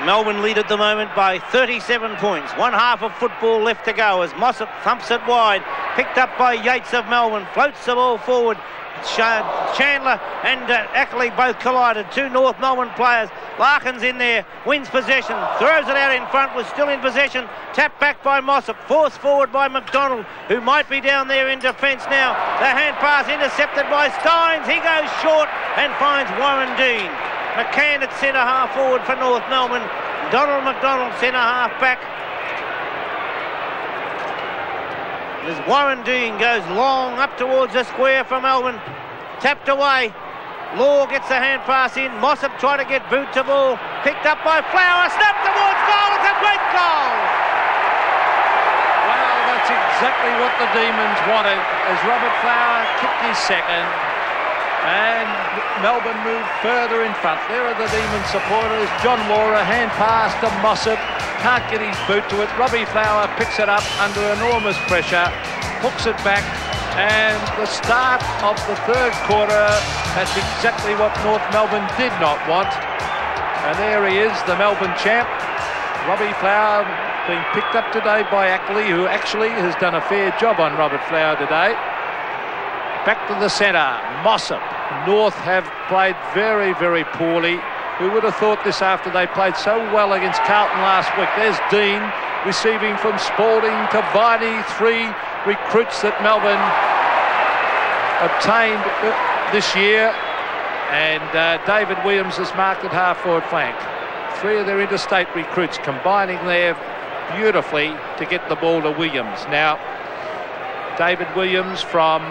Melbourne lead at the moment by 37 points. One half of football left to go as Mossop thumps it wide. Picked up by Yates of Melbourne. Floats the ball forward. Chandler and Ackley both collided. Two North Melbourne players. Larkin's in there. Wins possession. Throws it out in front. Was still in possession. Tapped back by Mossop. Forced forward by McDonald, who might be down there in defence now. The hand pass intercepted by Stynes. He goes short and finds Warren Dean. McCann at centre half forward for North Melbourne. Donald McDonald centre half back. As Warren Dean goes long up towards the square for Melbourne. Tapped away. Law gets a hand pass in. Mossop tried to get boot to ball. Picked up by Flower. Snapped towards goal. It's a great goal. Well, that's exactly what the Demons wanted as Robert Flower kicked his second. And Melbourne moved further in front. There are the Demon supporters. John Law, a hand pass to Mossop. Can't get his boot to it. Robbie Flower picks it up under enormous pressure. Hooks it back. And the start of the third quarter, that's exactly what North Melbourne did not want. And there he is, the Melbourne champ. Robbie Flower being picked up today by Ackley, who actually has done a fair job on Robert Flower today. Back to the centre, Mossop. North have played very, very poorly. Who would have thought this after they played so well against Carlton last week? There's Dean receiving from Spalding to Viney, three recruits that Melbourne obtained this year. And David Williams is marked at half-forward flank. Three of their interstate recruits combining there beautifully to get the ball to Williams. Now, David Williams from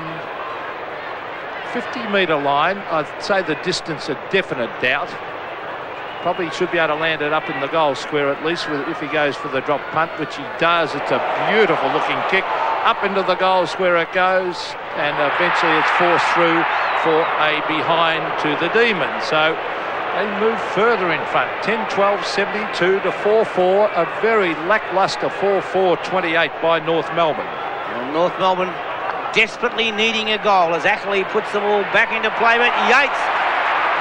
50-metre line. I'd say the distance a definite doubt. Probably should be able to land it up in the goal square at least if he goes for the drop punt, which he does. It's a beautiful looking kick. Up into the goal square it goes, and eventually it's forced through for a behind to the Demons. So they move further in front. 10-12, 72 to 4-4. A very lacklustre 4-4-28 by North Melbourne. Well, North Melbourne desperately needing a goal as Ackley puts the ball back into play, but Yates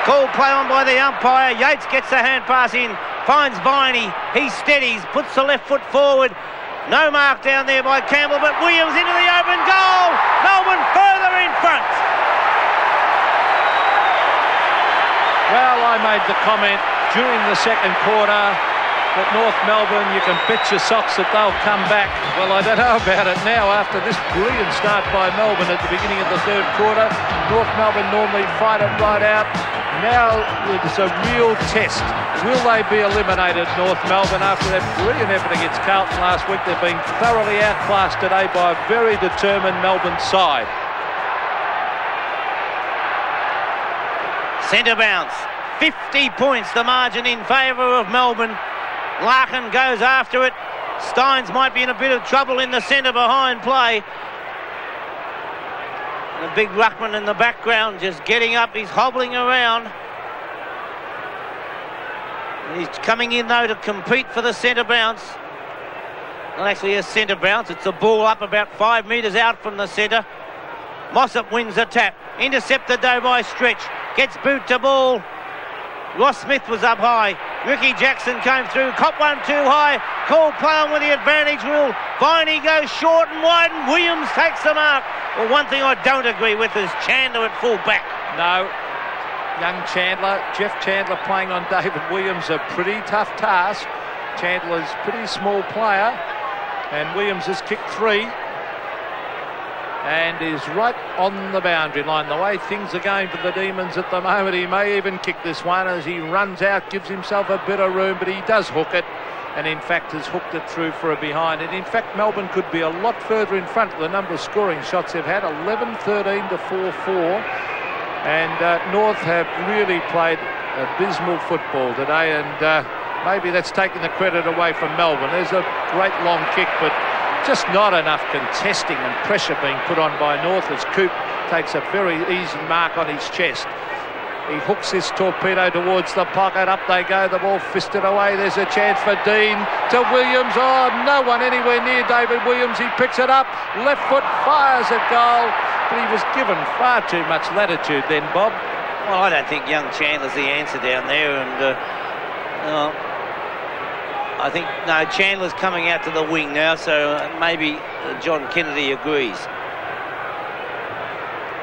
called play on by the umpire. Yates gets the hand pass in, finds Viney. He steadies, puts the left foot forward. No mark down there by Campbell, but Williams into the open goal. Melbourne further in front. Well, I made the comment during the second quarter that North Melbourne, you can bet your socks that they'll come back. Well, I don't know about it now after this brilliant start by Melbourne at the beginning of the third quarter. North Melbourne normally fight it right out. Now it's a real test. Will they be eliminated, North Melbourne, after that brilliant effort against Carlton last week? They've been thoroughly outclassed today by a very determined Melbourne side. Centre bounce. 50 points the margin in favour of Melbourne. Larkin goes after it. Stynes might be in a bit of trouble in the centre behind play. The big ruckman in the background just getting up. He's hobbling around. He's coming in though to compete for the centre bounce. Not actually a centre bounce. It's a ball up about 5 metres out from the centre. Mossop wins the tap. Intercepted though by Stretch. Gets boot to ball. Ross Smith was up high. Ricky Jackson came through. Cop one too high. Called play on with the advantage rule. Viney goes short and wide and Williams takes the mark. Well, one thing I don't agree with is Chandler at full back. No. Young Chandler, Jeff Chandler playing on David Williams, a pretty tough task. Chandler's a pretty small player. And Williams has kicked three. And is right on the boundary line. The way things are going for the Demons at the moment, he may even kick this one as he runs out, gives himself a bit of room, but he does hook it, and in fact has hooked it through for a behind. And in fact, Melbourne could be a lot further in front with the number of scoring shots they've had, 11-13 to 4-4. And North have really played abysmal football today, and maybe that's taking the credit away from Melbourne. There's a great long kick, but just not enough contesting and pressure being put on by North as Coop takes a very easy mark on his chest. He hooks his torpedo towards the pocket. Up they go. The ball fisted away. There's a chance for Dean to Williams. Oh, no one anywhere near David Williams. He picks it up. Left foot fires at goal. But he was given far too much latitude then, Bob. Well, I don't think young Chandler's the answer down there. And I think, no, Chandler's coming out to the wing now, so maybe John Kennedy agrees.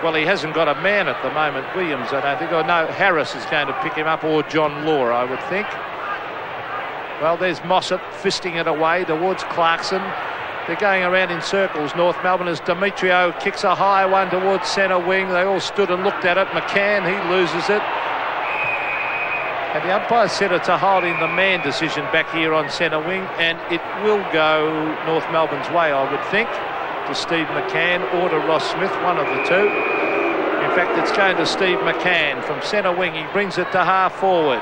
Well, he hasn't got a man at the moment, Williams, I don't think. Or no, Harris is going to pick him up, or John Law, I would think. Well, there's Mossop fisting it away towards Clarkson. They're going around in circles, North Melbourne, as Demetrio kicks a high one towards centre wing. They all stood and looked at it. McCann, he loses it. And the umpire said it's a holding the man decision back here on centre wing, and it will go North Melbourne's way, I would think, to Steve McCann or to Ross Smith, one of the two. In fact, it's going to Steve McCann from centre wing. He brings it to half forward.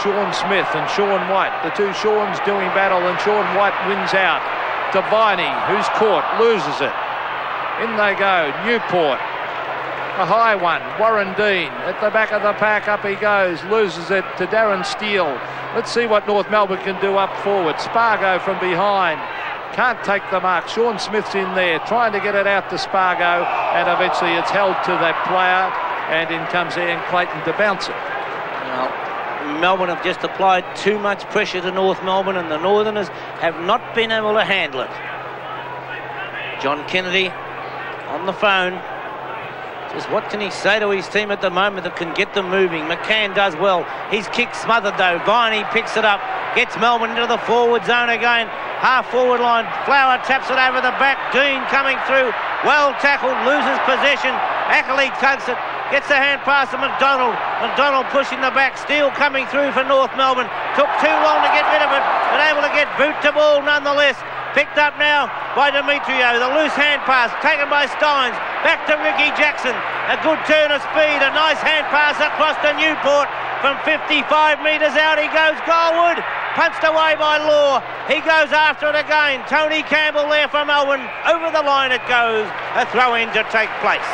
Sean Smith and Sean White, the two Seans doing battle, and Sean White wins out. Devine, who's caught, loses it. In they go, Newport. A high one, Warren Dean at the back of the pack, up he goes, loses it to Darren Steele. Let's see what North Melbourne can do up forward. Spargo from behind, can't take the mark. Sean Smith's in there, trying to get it out to Spargo, and eventually it's held to that player, and in comes Ian Clayton to bounce it. Well, Melbourne have just applied too much pressure to North Melbourne, and the Northerners have not been able to handle it. John Kennedy on the phone. Just what can he say to his team at the moment that can get them moving? McCann does well. His kick smothered though. Viney picks it up, gets Melbourne into the forward zone again. Half forward line. Flower taps it over the back. Dean coming through. Well tackled, loses possession. Ackley takes it, gets a hand pass to McDonald. McDonald pushing the back. Steele coming through for North Melbourne. Took too long to get rid of it, but able to get boot to ball nonetheless. Picked up now by Demetrio. The loose hand pass taken by Stynes. Back to Ricky Jackson. A good turn of speed. A nice hand pass across to Newport. From 55 metres out he goes goalward. Punched away by Law. He goes after it again. Tony Campbell there for Melbourne. Over the line it goes. A throw-in to take place.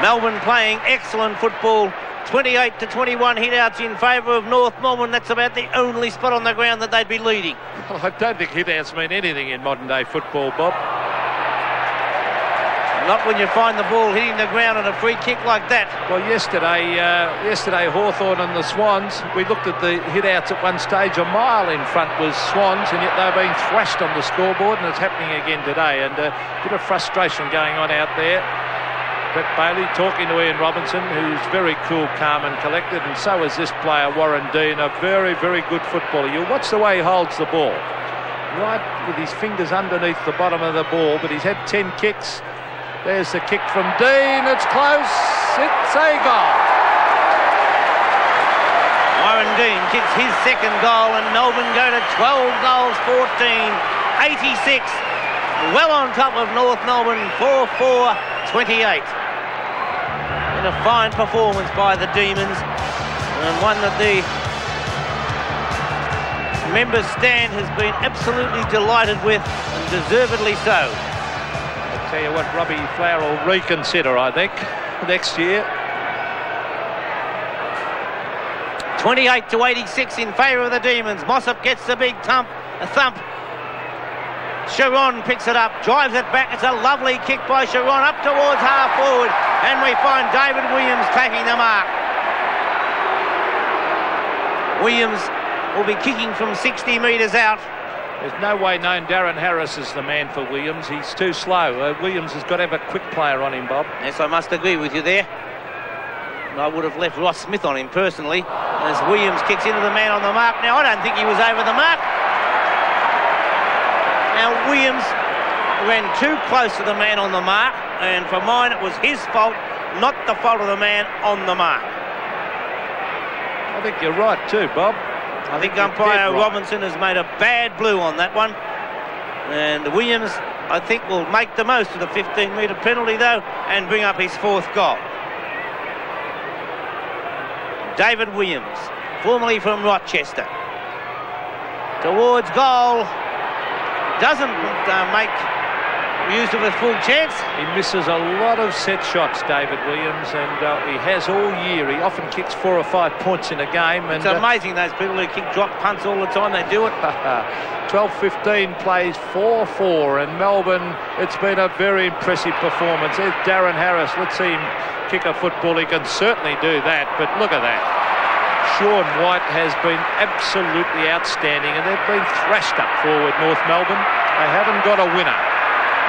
Melbourne playing excellent football. 28 to 21 hit-outs in favour of North Melbourne. That's about the only spot on the ground that they'd be leading. Well, I don't think hit-outs mean anything in modern-day football, Bob. Not when you find the ball hitting the ground on a free kick like that. Well, yesterday Hawthorn and the Swans, we looked at the hit-outs at one stage. A mile in front was Swans, and yet they were being thrashed on the scoreboard, and it's happening again today. And a bit of frustration going on out there. Brett Bailey talking to Ian Robinson, who's very cool, calm and collected, and so is this player, Warren Dean, a very, very good footballer. You watch the way he holds the ball, right with his fingers underneath the bottom of the ball, but he's had 10 kicks. There's the kick from Dean, it's close, it's a goal. Warren Dean kicks his second goal, and Melbourne go to 12 goals, 14, 86. Well on top of North Melbourne, 4-4, 28. A fine performance by the Demons, and one that the members' stand has been absolutely delighted with, and deservedly so. I'll tell you what, Robbie Flower will reconsider, I think, next year. 28 to 86 in favour of the Demons. Mossop gets the big thump. Sharon picks it up, drives it back. It's a lovely kick by Sharon up towards half forward, and we find David Williams taking the mark. Williams will be kicking from 60 metres out. There's no way known Darren Harris is the man for Williams. He's too slow. Williams has got to have a quick player on him, Bob. Yes, I must agree with you there. I would have left Ross Smith on him personally, as Williams kicks into the man on the mark. Now, I don't think he was over the mark. Now, Williams ran too close to the man on the mark, and for mine it was his fault, not the fault of the man on the mark. I think you're right too, Bob. I think umpire Robinson has made a bad blue on that one. And Williams, I think, will make the most of the 15-metre penalty, though, and bring up his fourth goal. David Williams, formerly from Rochester. Towards goal. Doesn't make use of a full chance. He misses a lot of set shots, David Williams, and he has all year. He often kicks 4 or 5 points in a game. And it's amazing, those people who kick drop punts all the time, they do it. 12-15 plays 4-4, and Melbourne, it's been a very impressive performance. There's Darren Harris. Let's see him kick a football. He can certainly do that, but look at that. Sean White has been absolutely outstanding, and they've been thrashed up forward, North Melbourne. They haven't got a winner.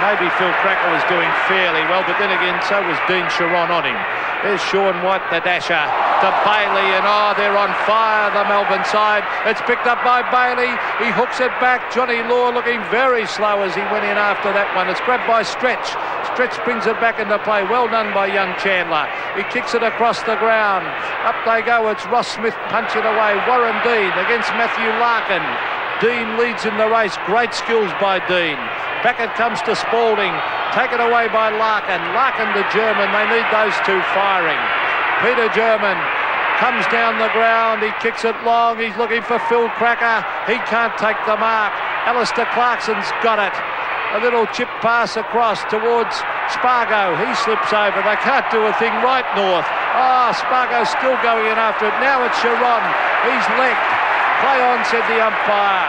Maybe Phil Cracker was doing fairly well, but then again, so was Dean Chiron on him. There's Sean White, the dasher, to Bailey, and they're on fire, the Melbourne side. It's picked up by Bailey. He hooks it back. Johnny Law looking very slow as he went in after that one. It's grabbed by Stretch. Stretch brings it back into play. Well done by young Chandler. He kicks it across the ground. Up they go. It's Ross Smith punching away. Warren Dean against Matthew Larkin. Dean leads in the race. Great skills by Dean. Back it comes to Spalding. Taken away by Larkin. Larkin the German. They need those two firing. Peter German comes down the ground. He kicks it long. He's looking for Phil Cracker. He can't take the mark. Alistair Clarkson's got it. A little chip pass across towards Spargo. He slips over. They can't do a thing right, North. Spargo's still going in after it. Now it's Chiron. He's legged. Play on, said the umpire.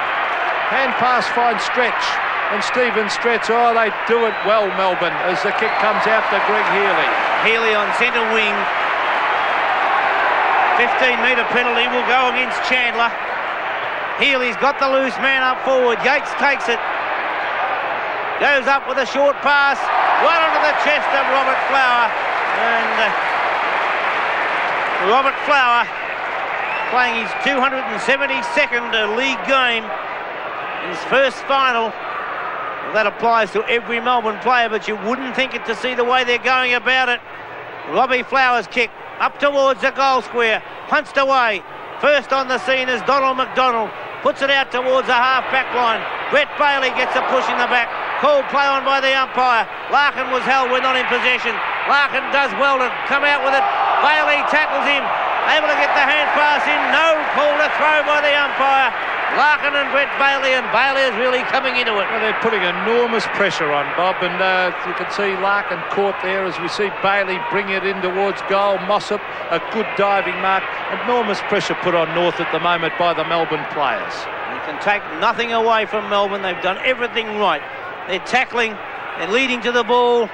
Hand pass finds Stretch. And Stephen Stretch, they do it well, Melbourne, as the kick comes out to Greg Healy. Healy on centre wing. 15-metre penalty will go against Chandler. Healy's got the loose man up forward. Yates takes it. Goes up with a short pass. Right onto the chest of Robert Flower. And Robert Flower playing his 272nd league game. His first final. Well, that applies to every Melbourne player, but you wouldn't think it to see the way they're going about it. Robbie Flower's kick up towards the goal square. Punched away. First on the scene is Donald McDonald. Puts it out towards the half-back line. Brett Bailey gets a push in the back. Called play on by the umpire. Larkin was held. We're not in possession. Larkin does well to come out with it. Bailey tackles him. Able to get the hand pass in. No call to throw by the umpire. Larkin and Brett Bailey, and Bailey is really coming into it. Well, they're putting enormous pressure on, Bob, and you can see Larkin caught there as we see Bailey bring it in towards goal. Mossop, a good diving mark. Enormous pressure put on North at the moment by the Melbourne players. You can take nothing away from Melbourne. They've done everything right. They're tackling, they're leading to the ball.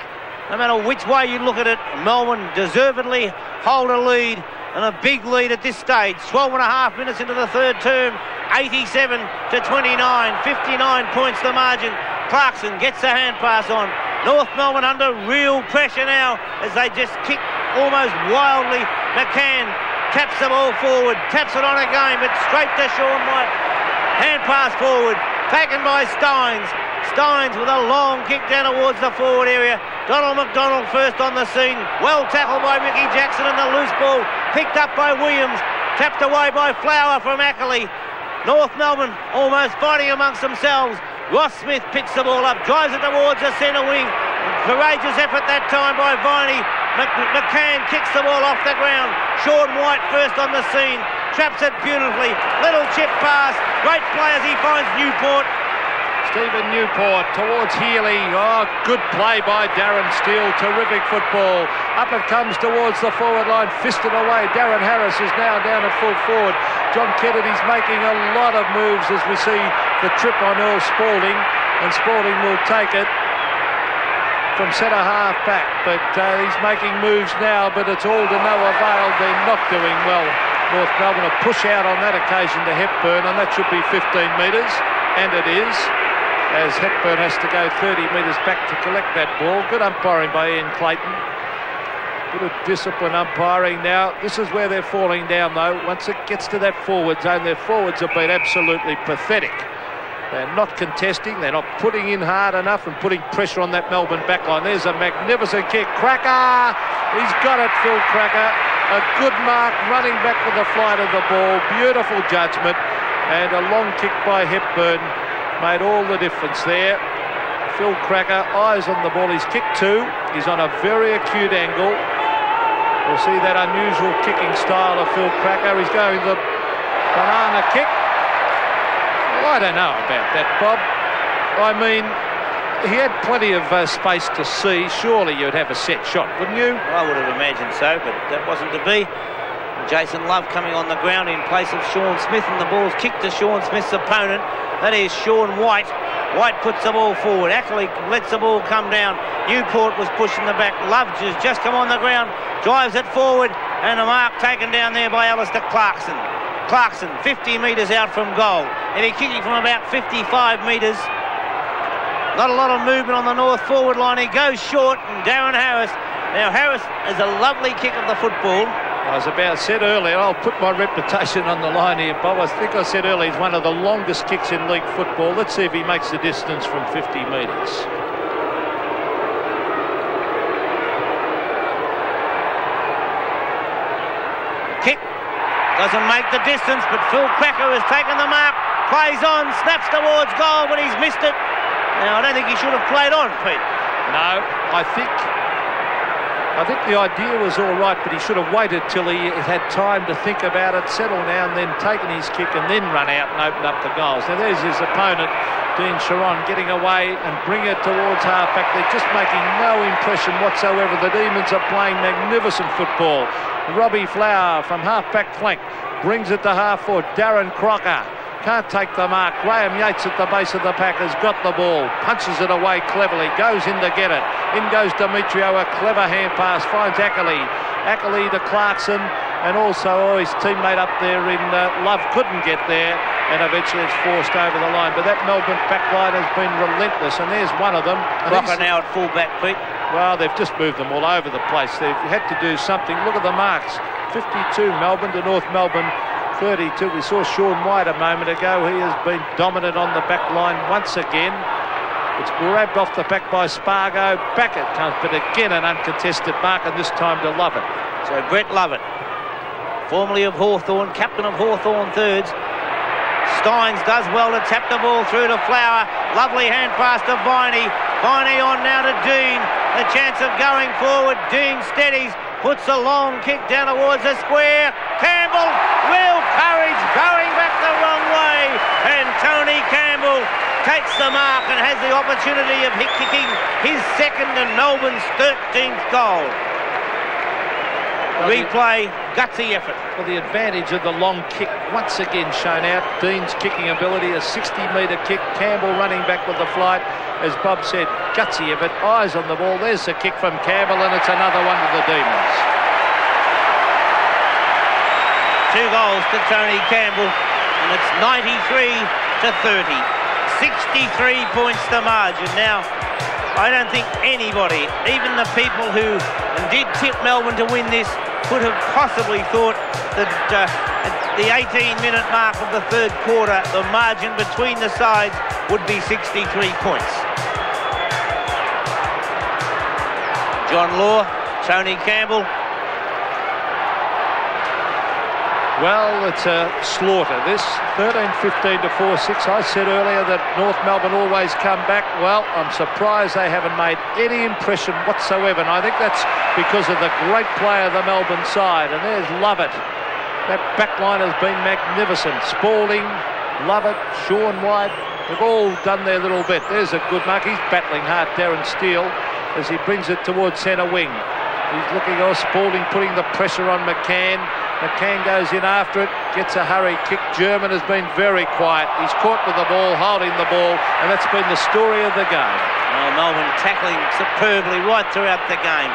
No matter which way you look at it, Melbourne deservedly hold a lead, and a big lead at this stage. 12 and a half minutes into the third term. 87 to 29, 59 points the margin. Clarkson gets the hand pass on. North Melbourne under real pressure now as they just kick almost wildly. McCann taps the ball forward, taps it on again, but straight to Sean White. Hand pass forward, taken by Stynes. Stynes with a long kick down towards the forward area. Donald McDonald first on the scene. Well tackled by Ricky Jackson, and the loose ball picked up by Williams. Tapped away by Flower from Ackley. North Melbourne almost fighting amongst themselves. Ross Smith picks the ball up, drives it towards the centre wing. Courageous effort that time by Viney. McCann kicks the ball off the ground. Sean White first on the scene. Traps it beautifully. Little chip pass. Great play as he finds Newport. Stephen Newport towards Healy. Good play by Darren Steele. Terrific football. Up it comes towards the forward line. Fisted away. Darren Harris is now down at full forward. John Kennedy's making a lot of moves as we see the trip on Earl Spalding. And Spalding will take it from centre half back. But he's making moves now, but it's all to no avail. They're not doing well. North Melbourne a push out on that occasion to Hepburn, and that should be 15 metres. And it is, as Hepburn has to go 30 metres back to collect that ball. Good umpiring by Ian Clayton. Bit of discipline umpiring now. This is where they're falling down, though. Once it gets to that forward zone, their forwards have been absolutely pathetic. They're not contesting. They're not putting in hard enough and putting pressure on that Melbourne backline. There's a magnificent kick. Cracker! He's got it, Phil Cracker. A good mark, running back with the flight of the ball. Beautiful judgment. And a long kick by Hepburn made all the difference there. Phil Cracker, eyes on the ball. He's kicked two. He's on a very acute angle. We'll see that unusual kicking style of Phil Cracker. He's going the banana kick. Well, I don't know about that, Bob. I mean, he had plenty of space to see. Surely you'd have a set shot, wouldn't you? I would have imagined so, but that wasn't to be. Jason Love coming on the ground in place of Sean Smith, and the ball's kicked to Sean Smith's opponent. That is Sean White. White puts the ball forward. Ackley lets the ball come down. Newport was pushing the back. Love has just come on the ground, drives it forward. And a mark taken down there by Alistair Clarkson. Clarkson, 50 metres out from goal. And he's kicking from about 55 metres. Not a lot of movement on the north forward line. He goes short, and Darren Harris. Now, Harris is a lovely kick of the football. I said earlier, I'll put my reputation on the line here, Bob. I think I said earlier he's one of the longest kicks in league football. Let's see if he makes the distance from 50 metres. Kick doesn't make the distance, but Phil Cracker has taken the mark, plays on, snaps towards goal, but he's missed it. Now, I don't think he should have played on, Pete. No, I think the idea was all right, but he should have waited till he had time to think about it, settle down, then taken his kick and then run out and open up the goals. Now, there's his opponent, Dean Sharon, getting away and bring it towards half-back. They're just making no impression whatsoever. The Demons are playing magnificent football. Robbie Flower from half-back flank brings it to half-forward. Darren Crocker can't take the mark. Graham Yates at the base of the pack has got the ball, punches it away cleverly, goes in to get it. In goes Demetrio, a clever hand pass, finds Ackley. Ackley to Clarkson, and also his teammate up there in Love couldn't get there, and eventually it's forced over the line. But that Melbourne back line has been relentless, and there's one of them. Crocker now at full-back, Pete. Well, they've just moved them all over the place. They've had to do something. Look at the marks. 52 Melbourne to North Melbourne 32. We saw Sean White a moment ago. He has been dominant on the back line once again. It's grabbed off the back by Spargo. Back it comes, but again an uncontested mark, and this time to Lovett. So Brett Lovett, formerly of Hawthorn, captain of Hawthorn thirds. Stynes does well to tap the ball through to Flower. Lovely hand pass to Viney. Viney on now to Dean. A chance of going forward. Dean steadies, puts a long kick down towards the square. Campbell, real courage, going back the wrong way. And Tony Campbell takes the mark and has the opportunity of kicking his second and Melbourne's 13th goal. Replay, gutsy effort. For the advantage of the long kick once again shown out. Dean's kicking ability, a 60-metre kick. Campbell running back with the flight. As Bob said, gutsy effort, eyes on the ball. There's the kick from Campbell, and it's another one to the Demons. 2 goals to Tony Campbell, and it's 93 to 30. 63 points the margin. Now, I don't think anybody, even the people who did tip Melbourne to win this, could have possibly thought that at the 18-minute mark of the third quarter, the margin between the sides would be 63 points. John Law, Tony Campbell. Well, it's a slaughter. This 13-15 to 4-6. I said earlier that North Melbourne always come back. Well, I'm surprised they haven't made any impression whatsoever. And I think that's because of the great play of the Melbourne side. And there's Lovett. That back line has been magnificent. Spalding, Lovett, Sean White, they've all done their little bit. There's a good mark. He's battling hard, Darren Steele, as he brings it towards centre wing. He's looking at Spalding putting the pressure on McCann. McCann goes in after it, gets a hurry kick. German has been very quiet. He's caught with the ball, holding the ball, and that's been the story of the game. Oh, Melbourne tackling superbly right throughout the game.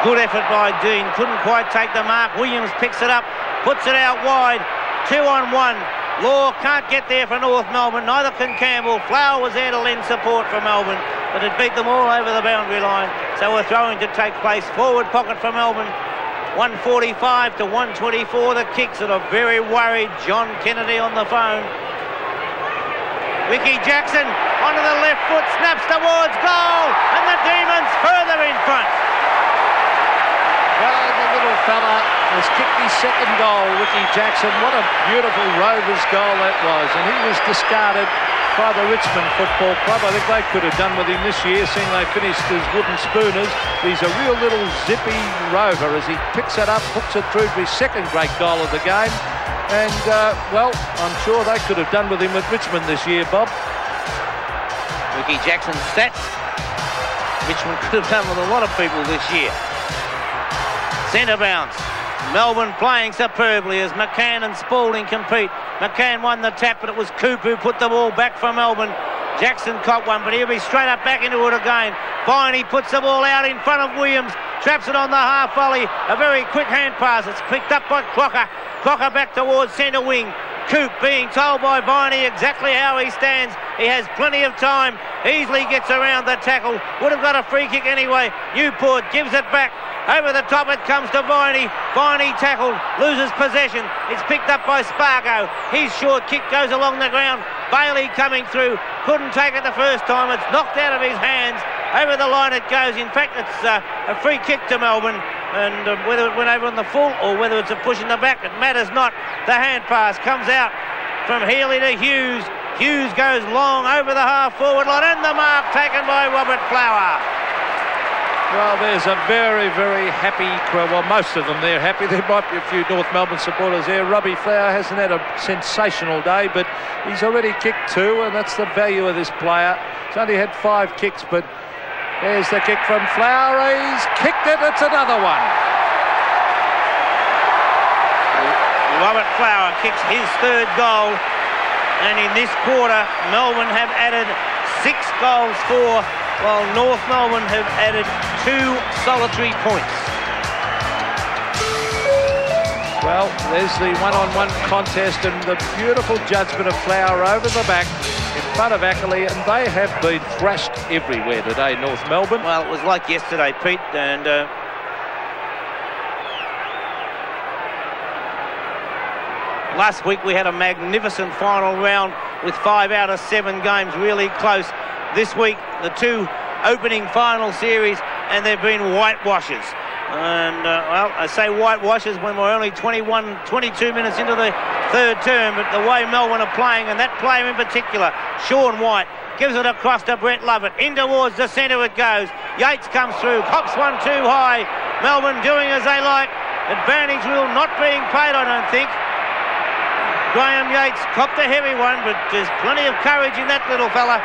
Good effort by Dean, couldn't quite take the mark. Williams picks it up, puts it out wide. 2-on-1. Law can't get there for North Melbourne, neither can Campbell. Flower was there to lend support for Melbourne, but it beat them all over the boundary line. So we're throwing to take place. Forward pocket for Melbourne. 145 to 124. The kicks that are very worried. John Kennedy on the phone. Ricky Jackson onto the left foot, snaps towards goal, and the Demons further in front. Well, the little fella has kicked his second goal, Ricky Jackson. What a beautiful Rovers goal that was. And he was discarded by the Richmond Football Club. I think they could have done with him this year, seeing they finished as wooden spooners. He's a real little zippy rover as he picks it up, hooks it through to his second great goal of the game. And, well, I'm sure they could have done with him at Richmond this year, Bob. Ricky Jackson's stats. Richmond could have done with a lot of people this year. Centre bounce. Melbourne playing superbly as McCann and Spalding compete. McCann won the tap, but it was Coop who put the ball back for Melbourne. Jackson caught one, but he'll be straight up back into it again. Viney puts the ball out in front of Williams. traps it on the half volley. A very quick hand pass. It's picked up by Crocker. Crocker back towards centre wing. Coop being told by Viney exactly how he stands. He has plenty of time. Easily gets around the tackle. Would have got a free kick anyway. Newport gives it back. Over the top it comes to Viney. Viney tackled, loses possession. It's picked up by Spargo. His short kick goes along the ground. Bailey coming through. Couldn't take it the first time. It's knocked out of his hands. Over the line it goes. In fact, it's a free kick to Melbourne. And whether it went over on the full or whether it's a push in the back, it matters not. The hand pass comes out from Healy to Hughes. Hughes goes long over the half-forward line, and the mark taken by Robert Flower. Well, there's a very, very happy crowd. Well, most of them, they're happy. There might be a few North Melbourne supporters there. Robbie Flower hasn't had a sensational day, but he's already kicked 2, and that's the value of this player. He's only had 5 kicks, but there's the kick from Flower. He's kicked it. It's another one. Robert Flower kicks his 3rd goal, and in this quarter, Melbourne have added 6 goals for, while North Melbourne have added 2 solitary points. Well, there's the one-on-one contest and the beautiful judgment of Flower over the back in front of Ackley, and they have been thrashed everywhere today, North Melbourne. Well, it was like yesterday, Pete, and last week we had a magnificent final round with 5 out of 7 games really close. This week, the 2 opening final series, and they've been whitewashes. And, well, I say whitewashes when we're only 22 minutes into the 3rd term, but the way Melbourne are playing, and that player in particular, Sean White, gives it across to Brett Lovett. In towards the centre it goes. Yates comes through, pops one too high. Melbourne doing as they like. Advantage rule not being paid, I don't think. Graham Yates copped a heavy one, but there's plenty of courage in that little fella.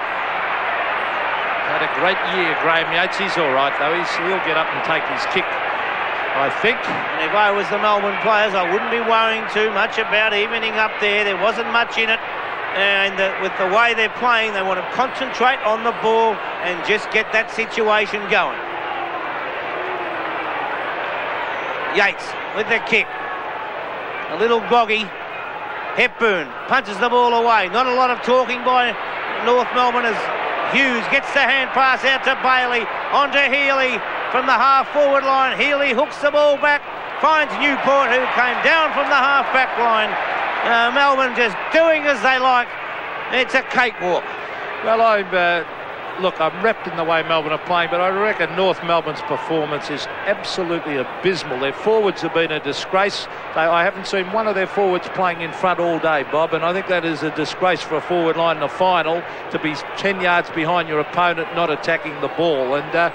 Had a great year, Graham Yates. He's all right, though. He'll get up and take his kick, I think. And if I was the Melbourne players, I wouldn't be worrying too much about evening up there. There wasn't much in it. And with the way they're playing, they want to concentrate on the ball and just get that situation going. Yates with the kick. A little groggy. Hepburn punches the ball away. Not a lot of talking by North Melbourne as Hughes gets the hand pass out to Bailey. Onto Healy from the half-forward line. Healy hooks the ball back. Finds Newport, who came down from the half-back line. Melbourne just doing as they like. It's a cakewalk. Well, look, I'm wrapped in the way Melbourne are playing, but I reckon North Melbourne's performance is absolutely abysmal. Their forwards have been a disgrace. I haven't seen one of their forwards playing in front all day, Bob, and I think that is a disgrace for a forward line in the final to be 10 yards behind your opponent, not attacking the ball. And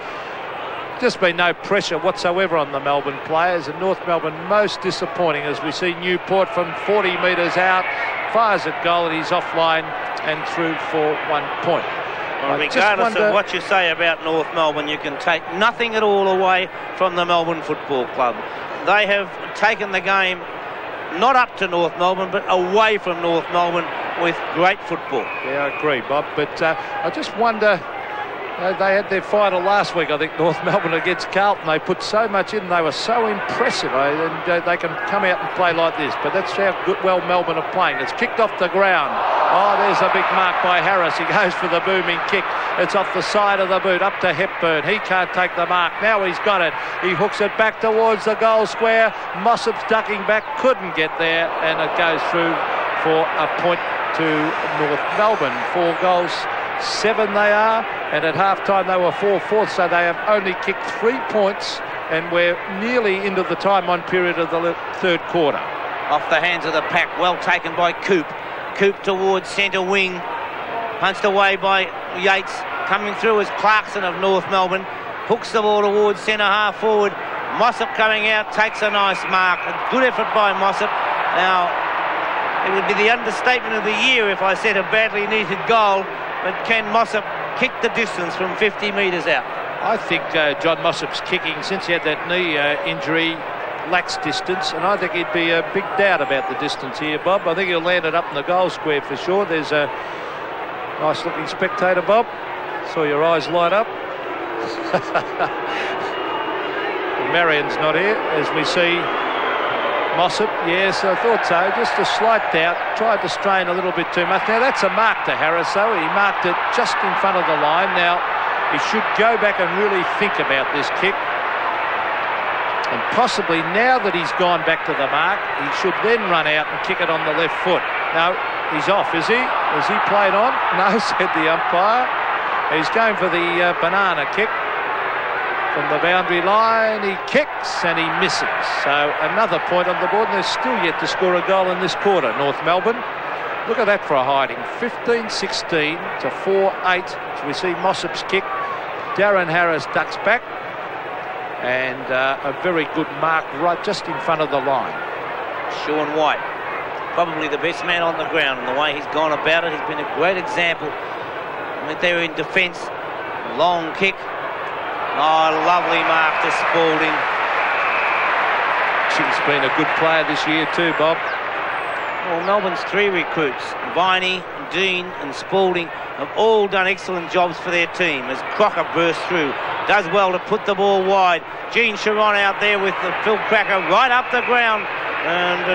just been no pressure whatsoever on the Melbourne players, and North Melbourne most disappointing as we see Newport from 40 metres out, fires at goal and he's offline and through for 1 point. Well, regardless of what you say about North Melbourne, you can take nothing at all away from the Melbourne Football Club. They have taken the game not up to North Melbourne, but away from North Melbourne with great football. Yeah, I agree, Bob, but I just wonder... They had their final last week, I think, North Melbourne against Carlton. They put so much in. They were so impressive, and they can come out and play like this. But that's how well Melbourne are playing. It's kicked off the ground. Oh, there's a big mark by Harris. He goes for the booming kick. It's off the side of the boot, up to Hepburn. He can't take the mark. Now he's got it. He hooks it back towards the goal square. Mossop's ducking back, couldn't get there, and it goes through for a point to North Melbourne. 4 goals. 7 they are, and at half-time they were 4-4, so they have only kicked 3 points, and we're nearly into the time-on period of the 3rd quarter. Off the hands of the pack, well taken by Coop. Coop towards centre wing, punched away by Yates. Coming through is Clarkson of North Melbourne, hooks the ball towards centre half forward. Mossop coming out, takes a nice mark. A good effort by Mossop. Now, it would be the understatement of the year if I said a badly needed goal. But can Mossop kick the distance from 50 metres out? I think John Mossop's kicking, since he had that knee injury, lacks distance, and I think he'd be a big doubt about the distance here, Bob. I think he'll land it up in the goal square for sure. There's a nice-looking spectator, Bob. Saw your eyes light up. Marion's not here, as we see Mossop. Yes, I thought so. Just a slight doubt. Tried to strain a little bit too much. Now, that's a mark to Harris, though. He marked it just in front of the line. Now, he should go back and really think about this kick. And possibly, now that he's gone back to the mark, he should then run out and kick it on the left foot. No, he's off, is he? Has he played on? No, said the umpire. He's going for the banana kick. From the boundary line, he kicks and he misses. So another point on the board, and they're still yet to score a goal in this quarter, North Melbourne. Look at that for a hiding. 15-16 to 4-8. So we see Mossop's kick. Darren Harris ducks back. And a very good mark right just in front of the line. Sean White, probably the best man on the ground, and the way he's gone about it, he's been a great example. I mean, they were in defence. Long kick. Oh, lovely mark to Spalding. She's been a good player this year too, Bob. Well, Melbourne's 3 recruits, Viney, Dean and Spalding, have all done excellent jobs for their team as Crocker bursts through. Does well to put the ball wide. Gene Chiron out there with the Phil Cracker right up the ground. And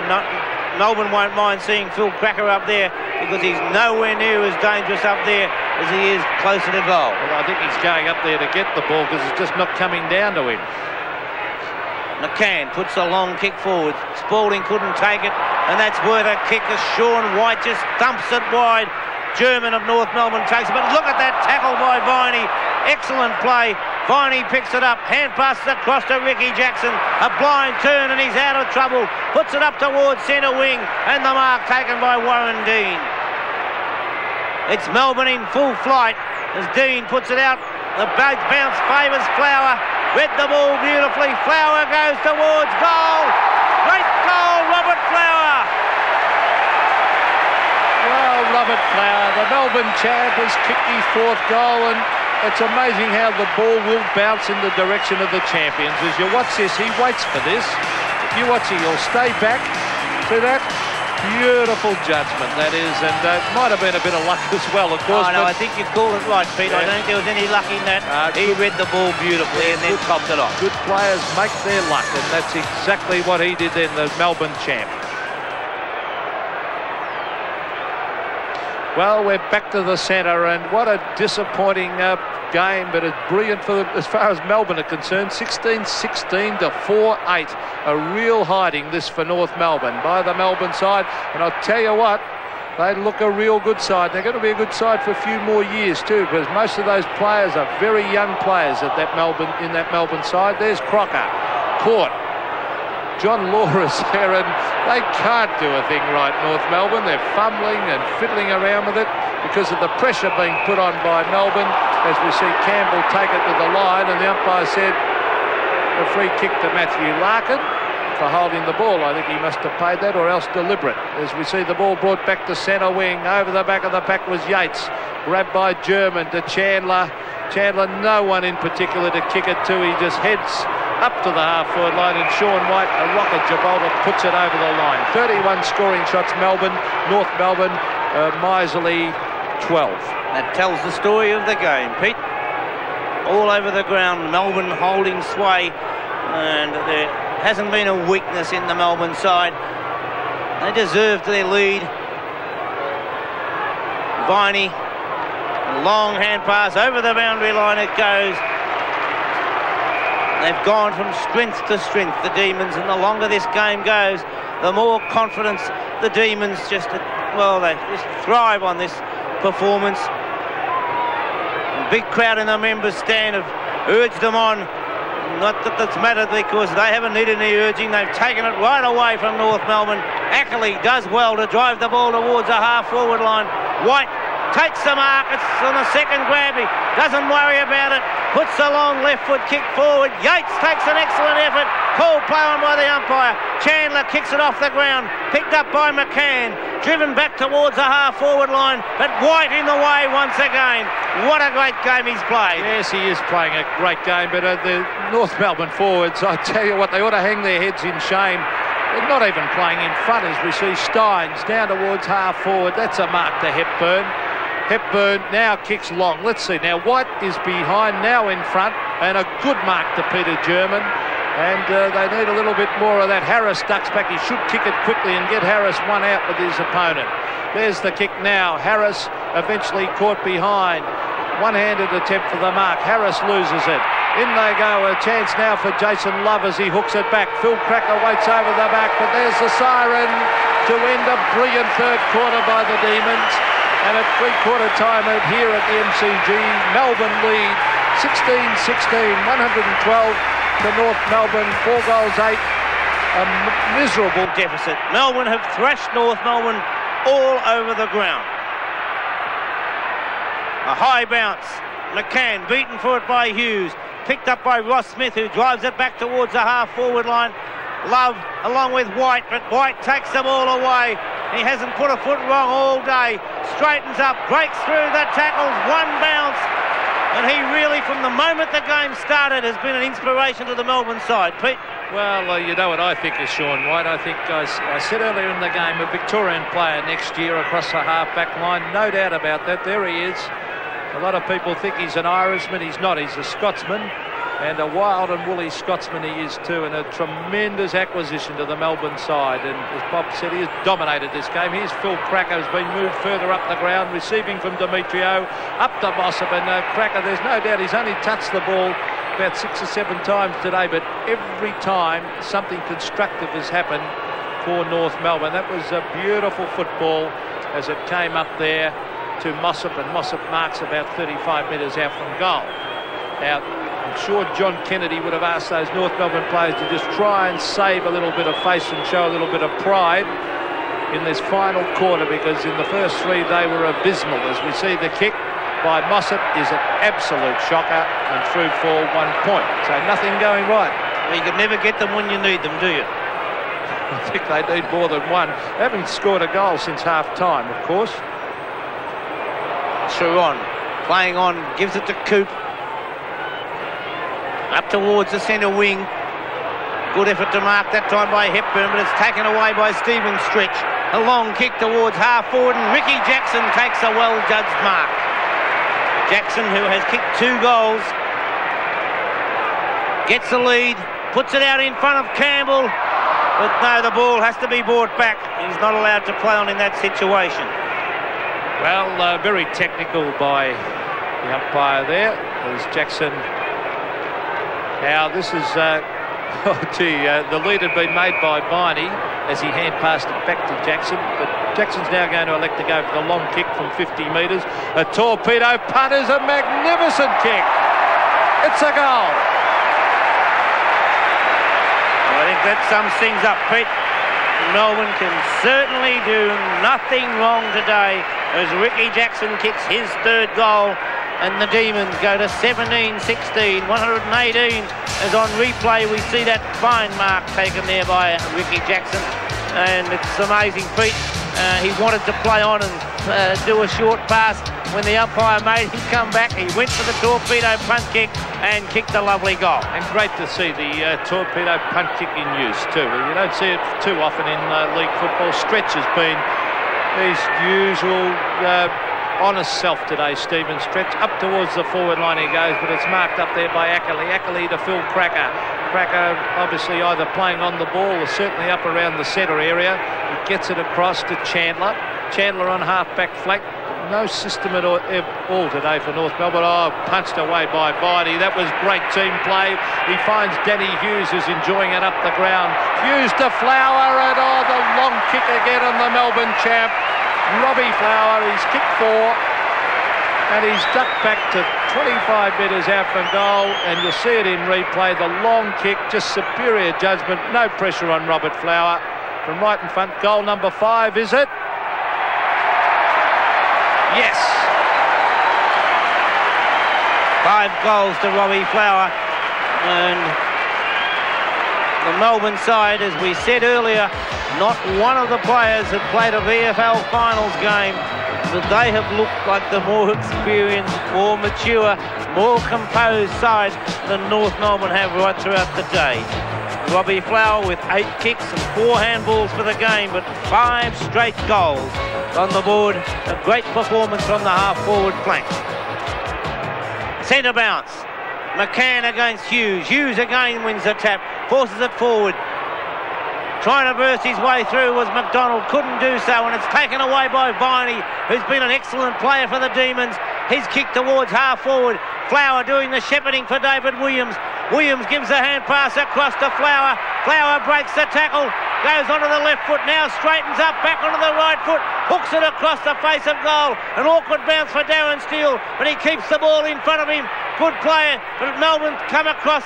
Melbourne won't mind seeing Phil Cracker up there because he's nowhere near as dangerous up there as he is closer to goal. Well, I think he's going up there to get the ball because it's just not coming down to him. McCann puts a long kick forward. Spalding couldn't take it, and that's worth a kick as Sean White just thumps it wide. German of North Melbourne takes it, but look at that tackle by Viney. Excellent play. Viney picks it up, hand passes across to Ricky Jackson. A blind turn and he's out of trouble. Puts it up towards centre wing, and the mark taken by Warren Dean. It's Melbourne in full flight as Dean puts it out. The bounce favours Flower. Read the ball beautifully. Flower goes towards goal. Great goal, Robert Flower. Well, Robert Flower, the Melbourne champ, has kicked his 4th goal, and it's amazing how the ball will bounce in the direction of the champions. As you watch this, he waits for this. If you watch it, he'll stay back. See that? Beautiful judgment, that is, and it might have been a bit of luck as well, of course. Oh, no, I think you called it right, Pete. Yeah. I don't think there was any luck in that. He read the ball beautifully and then topped it off. Good players make their luck, and that's exactly what he did then, the Melbourne champ. Well, we're back to the centre, and what a disappointing game, but it's brilliant for them as far as Melbourne are concerned. 16-16 to 4-8. A real hiding this for North Melbourne by the Melbourne side, and I'll tell you what, they look a real good side. They're going to be a good side for a few more years too, because most of those players are very young players in that Melbourne side. There's Crocker, caught. John Law is there, and they can't do a thing right, North Melbourne. They're fumbling and fiddling around with it because of the pressure being put on by Melbourne. As we see Campbell take it to the line, and the umpire said a free kick to Matthew Larkin for holding the ball. I think he must have paid that, or else deliberate. As we see the ball brought back to centre wing. Over the back of the pack was Yates. Grabbed by German to Chandler. Chandler, no one in particular to kick it to. He just heads up to the half-forward line, and Sean White, a rocket Gibraltar, puts it over the line. 31 scoring shots, Melbourne. North Melbourne, miserly 12. That tells the story of the game, Pete. All over the ground, Melbourne holding sway, and there hasn't been a weakness in the Melbourne side. They deserved their lead. Viney, a long hand pass over the boundary line it goes. They've gone from strength to strength, the Demons, and the longer this game goes, the more confidence the Demons they just thrive on this performance. A big crowd in the members' stand have urged them on. Not that that's mattered, because they haven't needed any urging. They've taken it right away from North Melbourne. Ackley does well to drive the ball towards a half-forward line. White takes the mark. It's on the second grab. He doesn't worry about it. Puts a long left foot kick forward. Yates takes an excellent effort. Called play on by the umpire. Chandler kicks it off the ground. Picked up by McCann. Driven back towards the half-forward line. But White in the way once again. What a great game he's played. Yes, he is playing a great game. But the North Melbourne forwards, I tell you what, they ought to hang their heads in shame. They're not even playing in front, as we see Stynes down towards half-forward. That's a mark to Hepburn. Hepburn now kicks long. Let's see. Now White is behind, now in front, and a good mark to Peter German. And they need a little bit more of that. Harris ducks back. He should kick it quickly and get Harris one out with his opponent. There's the kick now. Harris eventually caught behind. One-handed attempt for the mark. Harris loses it. In they go. A chance now for Jason Love as he hooks it back. Phil Cracker waits over the back, but there's the siren to end a brilliant third quarter by the Demons. And at three-quarter time here at the MCG, Melbourne lead 16-16, 112 to North Melbourne, 4 goals, 8. A miserable deficit. Melbourne have thrashed North Melbourne all over the ground. A high bounce. McCann beaten for it by Hughes. Picked up by Ross Smith, who drives it back towards the half-forward line. Love along with White, but White takes the ball away. He hasn't put a foot wrong all day. Straightens up, breaks through the tackles, one bounce. And he really, from the moment the game started, has been an inspiration to the Melbourne side. Pete? Well, you know what I think is Sean White. I think I said earlier in the game, a Victorian player next year across the half-back line. No doubt about that. There he is. A lot of people think he's an Irishman. He's not. He's a Scotsman. And a wild and woolly Scotsman he is too, and a tremendous acquisition to the Melbourne side. And as Bob said, he has dominated this game. Here's Phil Cracker, who's been moved further up the ground, receiving from Demetrio, up to Mossop, and Cracker, there's no doubt he's only touched the ball about 6 or 7 times today, but every time something constructive has happened for North Melbourne. That was a beautiful football as it came up there to Mossop, and Mossop marks about 35 metres out from goal. Now, I'm sure John Kennedy would have asked those North Melbourne players to just try and save a little bit of face and show a little bit of pride in this final quarter, because in the first 3 they were abysmal. As we see, the kick by Mossop is an absolute shocker and through for 1 point. So nothing going right. Well, you can never get them when you need them, do you? I think they need more than one. They haven't scored a goal since half-time, of course. Sharon playing on, gives it to Coop. Up towards the centre wing. Good effort to mark that time by Hepburn, but it's taken away by Stephen Stretch. A long kick towards half-forward, and Ricky Jackson takes a well-judged mark. Jackson, who has kicked 2 goals, gets the lead, puts it out in front of Campbell, but no, the ball has to be brought back. He's not allowed to play on in that situation. Well, very technical by the umpire there, as Jackson. Now, this is, the lead had been made by Viney as he hand-passed it back to Jackson, but Jackson's now going to elect to go for the long kick from 50 metres. A torpedo punt is a magnificent kick. It's a goal. I think that sums things up, Pete. Melbourne can certainly do nothing wrong today as Ricky Jackson kicks his 3rd goal. And the Demons go to 17-16, 118 as on replay we see that fine mark taken there by Ricky Jackson. And it's amazing, Pete. He wanted to play on and do a short pass. When the umpire made him come back, he went for the torpedo punt kick and kicked a lovely goal. And great to see the torpedo punt kick in use too. You don't see it too often in league football. Stretch has been his usual honest self today, Stephen Stretch. Up towards the forward line he goes, but it's marked up there by Ackley. Ackley to Phil Cracker. Cracker obviously either playing on the ball or certainly up around the centre area. He gets it across to Chandler. Chandler on half-back flank. No system at all today for North Melbourne. Oh, punched away by Viney. That was great team play. He finds Danny Hughes, who's enjoying it up the ground. Hughes to Flower, and the long kick again on the Melbourne champ. Robbie Flower, he's kicked 4, and he's ducked back to 25 metres out from goal, and you'll see it in replay. The long kick, just superior judgment, no pressure on Robert Flower from right in front. Goal number 5, is it? Yes. 5 goals to Robbie Flower, and the Melbourne side, as we said earlier, not one of the players had played a VFL finals game, but they have looked like the more experienced, more mature, more composed side than North Melbourne have right throughout the day. Robbie Flower with 8 kicks and 4 handballs for the game, but 5 straight goals on the board. A great performance from the half-forward flank. Centre bounce. McCann against Hughes. Hughes again wins the tap. forces it forward. Trying to burst his way through was McDonald, couldn't do so, and it's taken away by Viney, who's been an excellent player for the Demons. He's kicked towards half forward. Flower doing the shepherding for David Williams. Williams gives a hand pass across to Flower. Flower breaks the tackle, goes onto the left foot, now straightens up, back onto the right foot, hooks it across the face of goal. An awkward bounce for Darren Steele, but he keeps the ball in front of him. Good player, but Melbourne come across.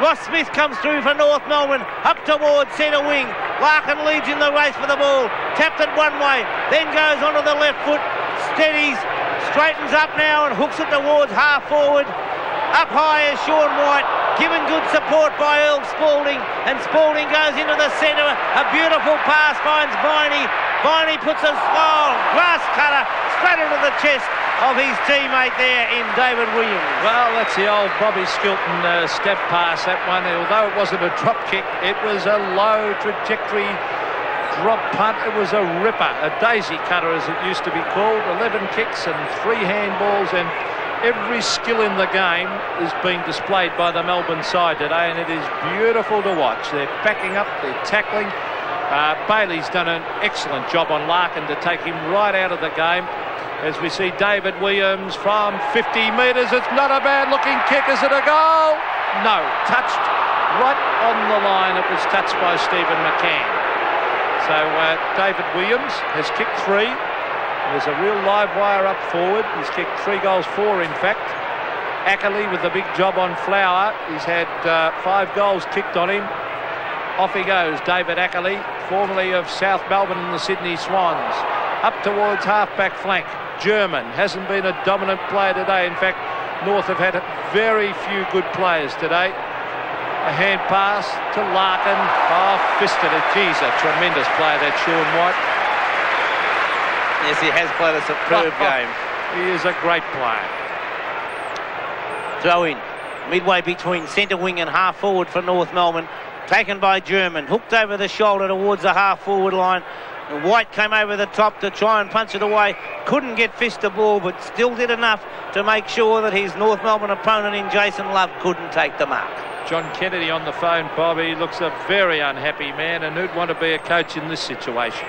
Ross Smith comes through for North Melbourne, up towards centre wing. Larkin leads in the race for the ball, tapped it one way, then goes onto the left foot, steadies, straightens up now and hooks it towards half forward. Up high is Sean White, given good support by Earl Spalding, and Spalding goes into the centre. A beautiful pass finds Viney. Viney puts a grass cutter straight into the chest of his teammate there in David Williams. Well, that's the old Bobby Skilton step pass, that one. Although it wasn't a drop kick, it was a low trajectory drop punt. It was a ripper, a daisy cutter as it used to be called. 11 kicks and 3 handballs, and every skill in the game is being displayed by the Melbourne side today, and it is beautiful to watch. They're backing up, they're tackling. Bailey's done an excellent job on Larkin to take him right out of the game. As we see David Williams from 50 metres, it's not a bad looking kick. Is it a goal? No, touched right on the line. It was touched by Stephen McCann. So David Williams has kicked 3. There's a real live wire up forward. He's kicked 3 goals, 4 in fact. Ackerley with the big job on Flower. He's had 5 goals kicked on him. Off he goes, David Ackerley, formerly of South Melbourne and the Sydney Swans. Up towards half-back flank. German hasn't been a dominant player today. In fact, North have had very few good players today. A hand pass to Larkin. Oh, fisted it. Geez, a tremendous player, that Sean White. Yes, he has played a superb game. He is a great player. Throw in. Midway between centre wing and half forward for North Melbourne. Taken by German. Hooked over the shoulder towards the half forward line. And White came over the top to try and punch it away. Couldn't get fist the ball, but still did enough to make sure that his North Melbourne opponent in Jason Love couldn't take the mark. John Kennedy on the phone, Bobby, looks a very unhappy man, and who'd want to be a coach in this situation?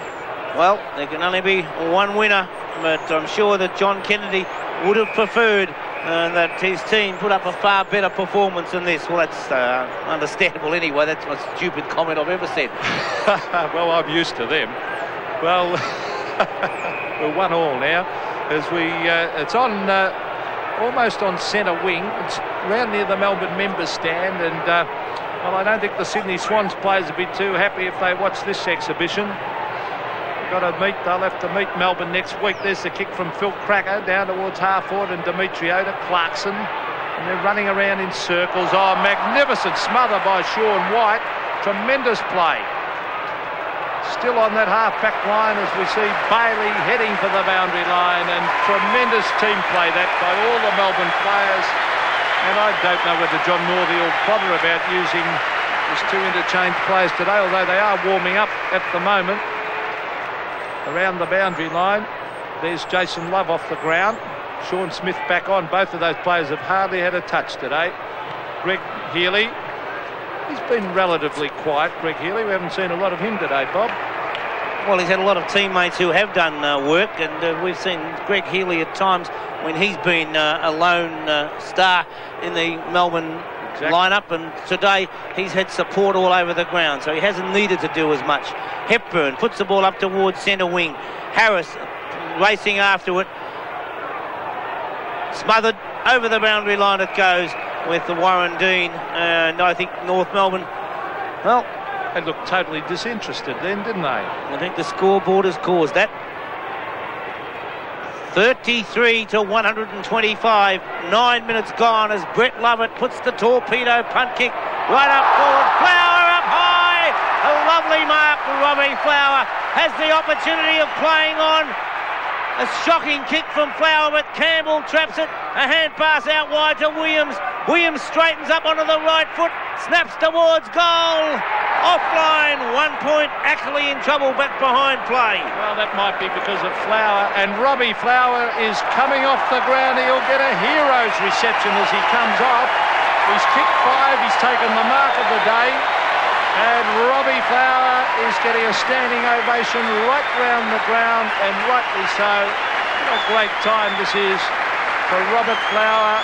Well, there can only be one winner, but I'm sure that John Kennedy would have preferred that his team put up a far better performance than this. Well, that's understandable anyway. That's the most stupid comment I've ever said. Well, I'm used to them. Well, we're 1-1 now. As it's on almost on centre wing. It's round near the Melbourne members stand, and well, I don't think the Sydney Swans players would be too happy if they watch this exhibition. They'll have to meet Melbourne next week. There's the kick from Phil Cracker down towards half forward, and Demetrio to Clarkson, and they're running around in circles. Oh, magnificent smother by Sean White. Tremendous play. Still on that half-back line as we see Bailey heading for the boundary line, and tremendous team play that by all the Melbourne players. And I don't know whether John Northey will bother about using his 2 interchange players today, although they are warming up at the moment. Around the boundary line, there's Jason Love off the ground. Sean Smith back on. Both of those players have hardly had a touch today. Greg Healy, he's been relatively quiet, Greg Healy. We haven't seen a lot of him today, Bob. Well, he's had a lot of teammates who have done work, and we've seen Greg Healy at times when he's been a lone star in the Melbourne lineup, and today he's had support all over the ground, so he hasn't needed to do as much. Hepburn puts the ball up towards centre wing. Harris racing after it. Smothered over the boundary line it goes with the Warren Dean, and I think North Melbourne, well, they looked totally disinterested then, didn't they? I think the scoreboard has caused that. 33 to 125. 9 minutes gone as Brett Lovett puts the torpedo punt kick right up forward. Flower up high. A lovely mark for Robbie Flower. Has the opportunity of playing on. A shocking kick from Flower, but Campbell traps it. A hand pass out wide to Williams. Williams straightens up onto the right foot. Snaps towards goal. Offline, 1 point. Ackley in trouble back behind play. Well, that might be because of Flower. And Robbie Flower is coming off the ground. He'll get a hero's reception as he comes off. He's kicked 5. He's taken the mark of the day. And Robbie Flower is getting a standing ovation right round the ground, and rightly so. What a great time this is for Robert Flower.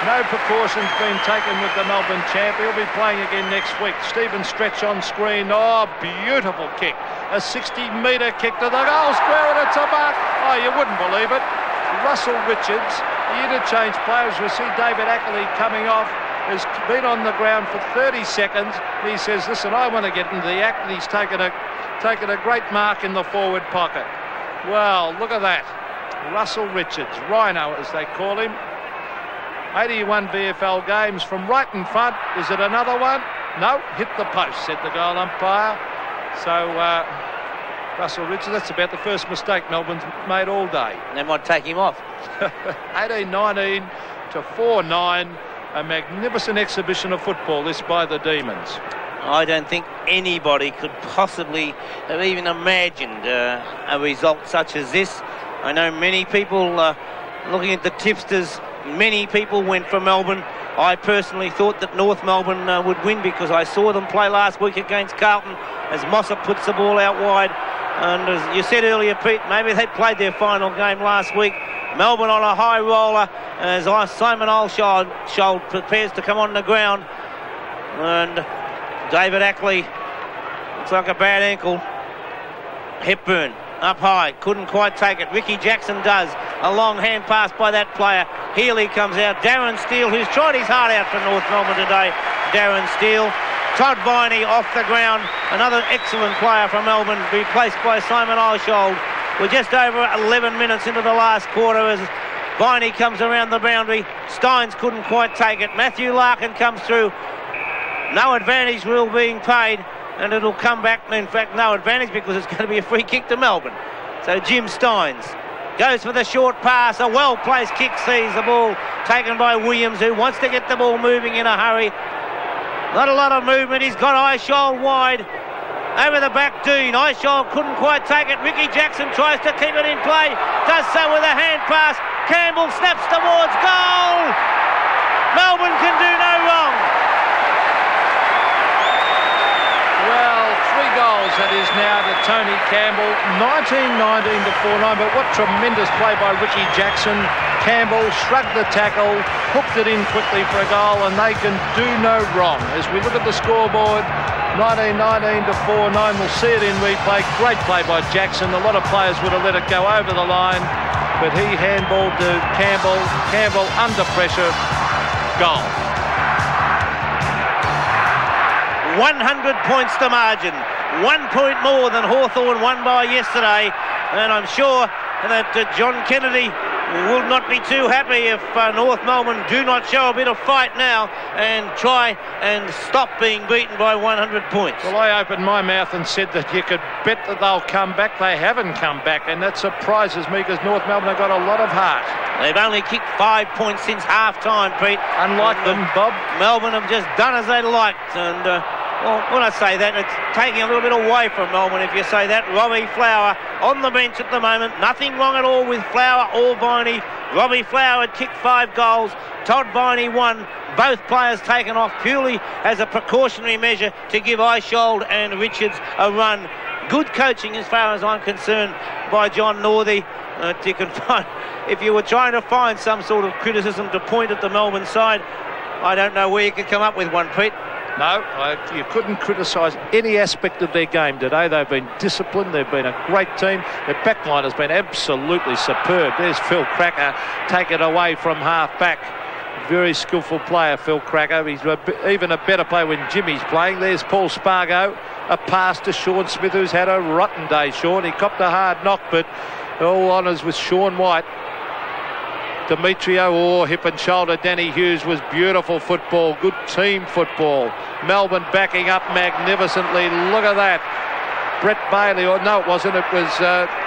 No precautions being taken with the Melbourne champ. He'll be playing again next week. Stephen Stretch on screen. Oh, beautiful kick. A 60-metre kick to the goal square, and it's a mark. Oh, you wouldn't believe it. Russell Richards, the interchange players. We see David Ackley coming off. Has been on the ground for 30 seconds. He says, listen, I want to get into the act. And he's taken a great mark in the forward pocket. Well, look at that. Russell Richards, Rhino as they call him. 81 VFL games from right in front. Is it another one? No, hit the post, said the goal umpire. So Russell Richards, that's about the first mistake Melbourne's made all day. They might take him off. 18-19 to 4-9. A magnificent exhibition of football, this by the Demons. I don't think anybody could possibly have even imagined a result such as this. I know many people, looking at the tipsters, many people went for Melbourne. I personally thought that North Melbourne would win because I saw them play last week against Carlton as Mossop puts the ball out wide. And as you said earlier, Pete, maybe they played their final game last week. Melbourne on a high roller as Simon Olshold prepares to come on the ground. And David Ackley, looks like a bad ankle. Hepburn up high, couldn't quite take it. Ricky Jackson does. A long hand pass by that player. Healy comes out. Darren Steele, who's tried his heart out for North Melbourne today. Darren Steele. Todd Viney off the ground. Another excellent player from Melbourne, replaced by Simon Olshold. We're just over 11 minutes into the last quarter as Viney comes around the boundary. Stynes couldn't quite take it. Matthew Larkin comes through. No advantage rule being paid, and it'll come back. In fact, no advantage because it's going to be a free kick to Melbourne. So Jim Stynes goes for the short pass. A well-placed kick sees the ball taken by Williams, who wants to get the ball moving in a hurry. Not a lot of movement. He's got Eyeshoal wide. Over the back, Dean. Eyeshoal couldn't quite take it. Ricky Jackson tries to keep it in play. Does so with a hand pass. Campbell snaps towards goal. Melbourne can do no wrong. Well, 3 goals that is now to Tony Campbell. 19-19 to 4-9. But what tremendous play by Ricky Jackson. Campbell shrugged the tackle, hooked it in quickly for a goal, and they can do no wrong. As we look at the scoreboard, 19-19 to 4-9. We'll see it in replay. Great play by Jackson. A lot of players would have let it go over the line, but he handballed to Campbell. Campbell under pressure. Goal. 100 points to margin. 1 point more than Hawthorn won by yesterday. And I'm sure that John Kennedy will not be too happy if North Melbourne do not show a bit of fight now and try and stop being beaten by 100 points. Well, I opened my mouth and said that you could bet that they'll come back. They haven't come back, and that surprises me because North Melbourne have got a lot of heart. They've only kicked 5 points since half-time, Pete. Unlike them, Bob. Melbourne have just done as they liked, and well, when I say that, it's taking a little bit away from Melbourne if you say that. Robbie Flower on the bench at the moment. Nothing wrong at all with Flower or Viney. Robbie Flower had kicked 5 goals. Todd Viney 1. Both players taken off purely as a precautionary measure to give Eyeshoal and Richards a run. Good coaching as far as I'm concerned by John Northey. You can find, if you were trying to find some sort of criticism to point at the Melbourne side, I don't know where you could come up with one, Pete. No, you couldn't criticise any aspect of their game today. They've been disciplined. They've been a great team. Their backline has been absolutely superb. There's Phil Cracker, take it away from half-back. Very skillful player, Phil Cracker. He's even a better player when Jimmy's playing. There's Paul Spargo. A pass to Sean Smith, who's had a rotten day, Sean. He copped a hard knock, but all honours with Sean White. Demetrio, hip and shoulder. Danny Hughes was beautiful football, good team football. Melbourne backing up magnificently. Look at that. Brett Bailey, or no, it wasn't. It was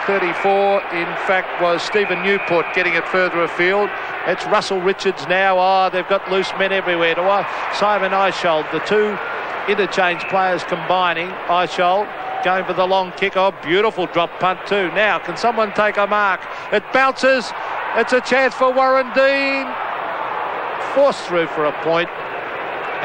34. In fact, was Stephen Newport getting it further afield. It's Russell Richards now. Oh, they've got loose men everywhere. Simon Eyeshoal, the 2 interchange players combining. Eyeshoal going for the long kick. Oh, beautiful drop punt too. Now, can someone take a mark? It bounces. It's a chance for Warren Dean. Forced through for a point.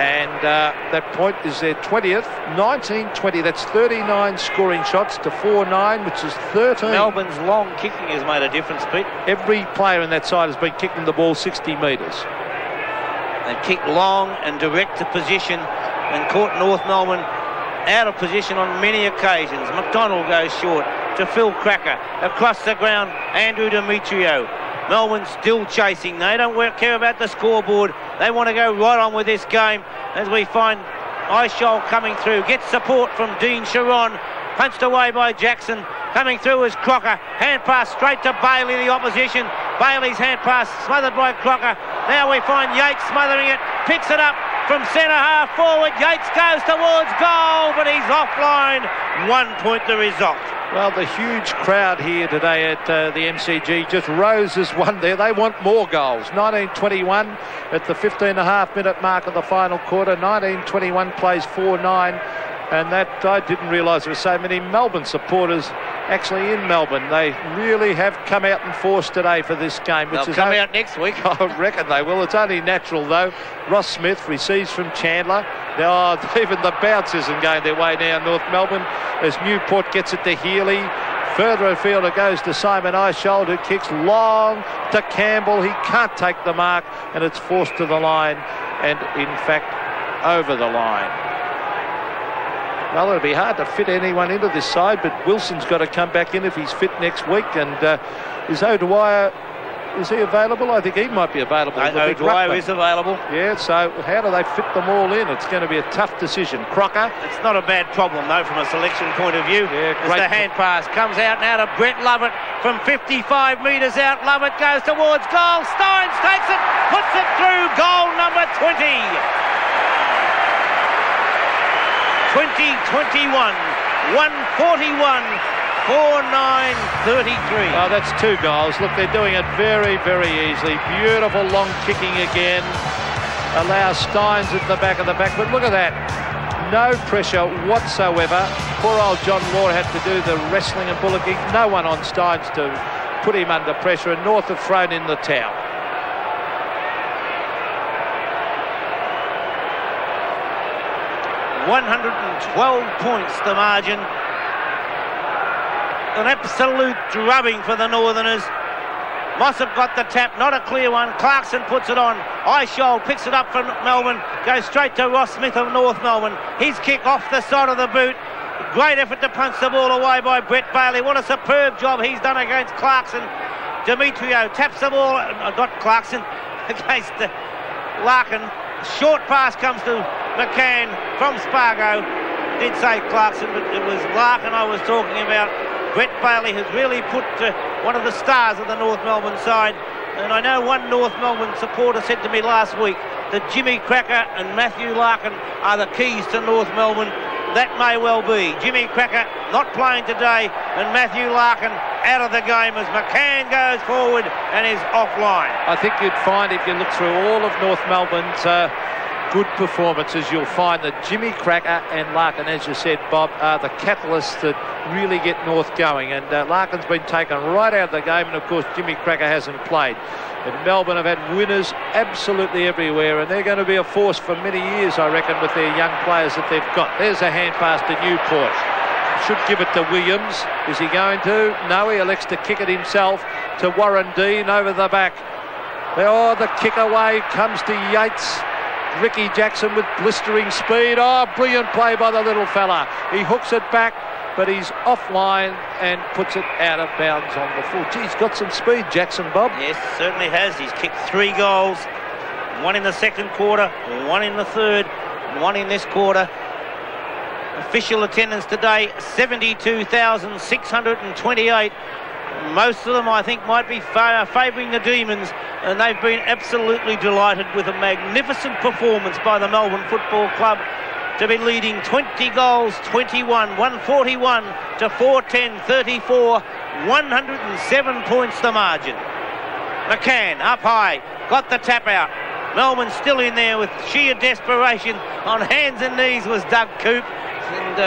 And that point is their 20th, 19-20. That's 39 scoring shots to 4-9, which is 13. Melbourne's long kicking has made a difference, Pete. Every player in that side has been kicking the ball 60 metres. They've kicked long and direct to position and caught North Melbourne out of position on many occasions. McDonald goes short to Phil Cracker. Across the ground, Andrew Demetrio. Melbourne still chasing. They don't care about the scoreboard. They want to go right on with this game as we find Eichel coming through. Gets support from Dean Sharon. Punched away by Jackson. Coming through is Crocker. Hand pass straight to Bailey, the opposition. Bailey's hand pass smothered by Crocker. Now we find Yates smothering it. Picks it up from centre half forward. Yates goes towards goal, but he's offline. 1 point the result. Well, the huge crowd here today at the MCG just rose as one there. They want more goals. 19-21 at the 15.5-minute mark of the final quarter. 19-21 plays 4-9. And that, I didn't realise there were so many Melbourne supporters actually in Melbourne. They really have come out in force today for this game. They'll come out next week. I reckon they will. It's only natural, though. Ross Smith receives from Chandler. Now, even the bounce isn't going their way now, North Melbourne, as Newport gets it to Healy. Further afield it goes to Simon Eichel, who kicks long to Campbell. He can't take the mark, and it's forced to the line, and in fact, over the line. Well, it'll be hard to fit anyone into this side, but Wilson's got to come back in if he's fit next week. And is O'Dwyer, is he available? I think he might be available. O'Dwyer is available. Yeah, so how do they fit them all in? It's going to be a tough decision. Crocker. It's not a bad problem, though, from a selection point of view. Yeah, great. The hand pass comes out now to Brett Lovett from 55 metres out. Lovett goes towards goal. Stynes takes it, puts it through. Goal number 20. 20-21, 141, 4-9-33. Oh, that's 2 goals. Look, they're doing it very, very easily. Beautiful long kicking again. Allows Stynes at the back of the back. But look at that. No pressure whatsoever. Poor old John Law had to do the wrestling and bullocking. No one on Stynes to put him under pressure. And North have thrown in the towel. 112 points the margin. An absolute drubbing for the Northerners. Mossop got the tap, not a clear one. Clarkson puts it on. Eichel picks it up from Melbourne. Goes straight to Ross Smith of North Melbourne. His kick off the side of the boot. Great effort to punch the ball away by Brett Bailey. What a superb job he's done against Clarkson. Demetrio taps the ball, not Clarkson, against Larkin. Short pass comes to McCann from Spargo. Did say Clarkson, but it was Larkin I was talking about. Brett Bailey has really put one of the stars of the North Melbourne side. And I know one North Melbourne supporter said to me last week that Jimmy Cracker and Matthew Larkin are the keys to North Melbourne. That may well be. Jimmy Cracker not playing today, and Matthew Larkin out of the game as McCann goes forward and is offline. I think you'd find, if you look through all of North Melbourne's good performances, you'll find that Jimmy Cracker and Larkin, as you said, Bob, are the catalysts that really get North going. And Larkin's been taken right out of the game, and of course Jimmy Cracker hasn't played. And Melbourne have had winners absolutely everywhere, and they're going to be a force for many years, I reckon, with their young players that they've got. There's a hand pass to Newport. Should give it to Williams. Is he going to? No, he elects to kick it himself to Warren Dean over the back. Oh, the kick away comes to Yates. Ricky Jackson with blistering speed. Oh, brilliant play by the little fella. He hooks it back, but he's offline and puts it out of bounds on the full. Gee, he's got some speed, Jackson, Bob. Yes, certainly has. He's kicked 3 goals. 1 in the second quarter, 1 in the third, 1 in this quarter. Official attendance today, 72,628. Most of them, I think, might be favouring the Demons, and they've been absolutely delighted with a magnificent performance by the Melbourne Football Club to be leading 20 goals, 21, 141 to 410, 34, 107 points the margin. McCann up high, got the tap out. Melbourne still in there with sheer desperation. On hands and knees was Doug Coop, and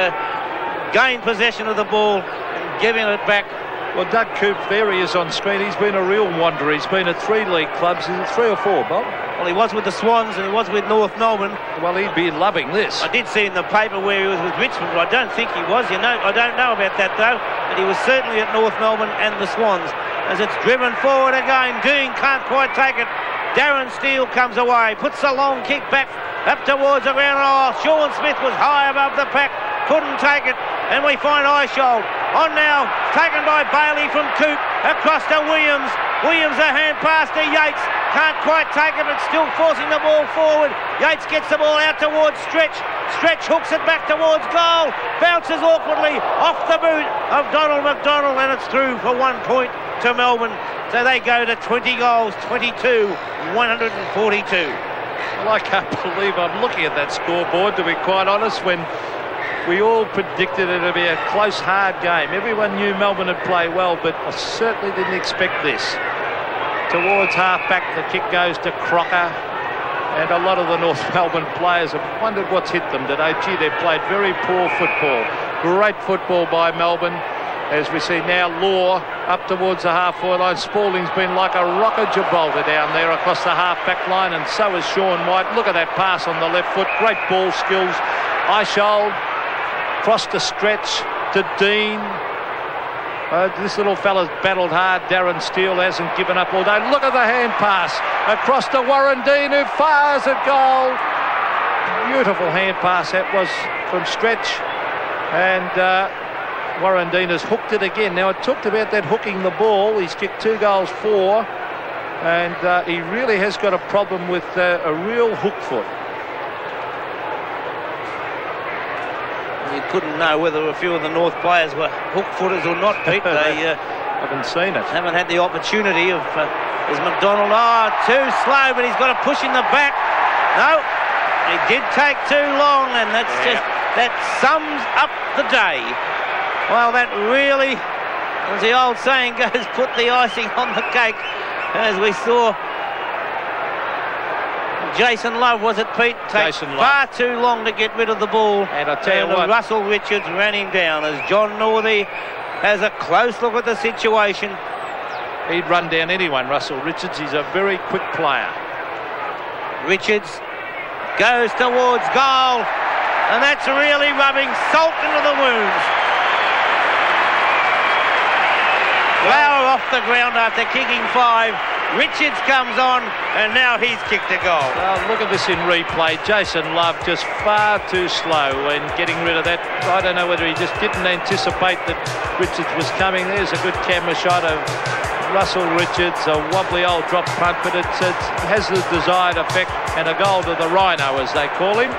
gained possession of the ball and giving it back Well, Doug Coop, there he is on screen. He's been a real wanderer. He's been at 3 league clubs. Is it 3 or 4, Bob? Well, he was with the Swans and he was with North Melbourne. Well, he'd be loving this. I did see in the paper where he was with Richmond, but I don't think he was. You know, I don't know about that, though. But he was certainly at North Melbourne and the Swans. As it's driven forward again, Dean can't quite take it. Darren Steele comes away, puts a long kick back up towards the ground. Oh, Sean Smith was high above the pack, couldn't take it. And we find Eishold on now, taken by Bailey from Coop, across to Williams. Williams a hand pass to Yates, can't quite take it, but still forcing the ball forward. Yates gets the ball out towards Stretch. Stretch hooks it back towards goal, bounces awkwardly off the boot of Donald McDonald, and it's through for 1 point to Melbourne. So they go to 20 goals, 22, 142. Well, I can't believe I'm looking at that scoreboard, to be quite honest, when we all predicted it to be a close, hard game. Everyone knew Melbourne would play well, but I certainly didn't expect this. Towards half-back, the kick goes to Crocker, and a lot of the North Melbourne players have wondered what's hit them today. Gee, they've played very poor football. Great football by Melbourne. As we see now, Law up towards the half-forward line. Spalding's been like a rocket Gibraltar down there across the half-back line, and so is Sean White. Look at that pass on the left foot. Great ball skills. Eishold cross to Stretch to Dean. This little fella's battled hard. Darren Steele hasn't given up all day. Look at the hand pass across to Warren Dean, who fires at goal. Beautiful hand pass that was from Stretch, and Warren Dean has hooked it again. Now, I talked about that hooking the ball. He's kicked 2 goals, 4, and he really has got a problem with a real hook foot. You couldn't know whether a few of the North players were hook-footers or not, Pete. They haven't seen it. Haven't had the opportunity of... Is McDonald, too slow, but he's got a push in the back. No, he did take too long, and that's that sums up the day. Well, that really, as the old saying goes, put the icing on the cake, as we saw Jason Love, was it, Pete? Takes far too long to get rid of the ball. And I tell you what, Russell Richards ran him down as John Northey has a close look at the situation. He'd run down anyone, Russell Richards. He's a very quick player. Richards goes towards goal, and that's really rubbing salt into the wounds. Flower off the ground after kicking 5. Richards comes on, and now he's kicked a goal. Well, look at this in replay. Jason Love just far too slow in getting rid of that. I don't know whether he just didn't anticipate that Richards was coming. There's a good camera shot of Russell Richards, a wobbly old drop punt, but it has the desired effect, and a goal to the Rhino, as they call him.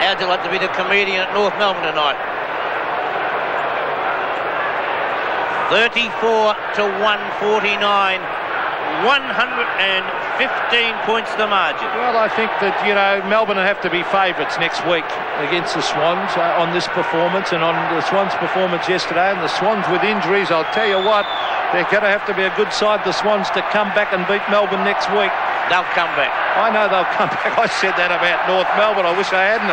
How'd you like to be the comedian at North Melbourne tonight? 34 to 149. 115 points the margin. Well, I think that, you know, Melbourne will have to be favourites next week against the Swans on this performance, and on the Swans' performance yesterday. And the Swans with injuries, I'll tell you what, they're going to have to be a good side, the Swans, to come back and beat Melbourne next week. They'll come back. I know they'll come back. I said that about North Melbourne. I wish I hadn't.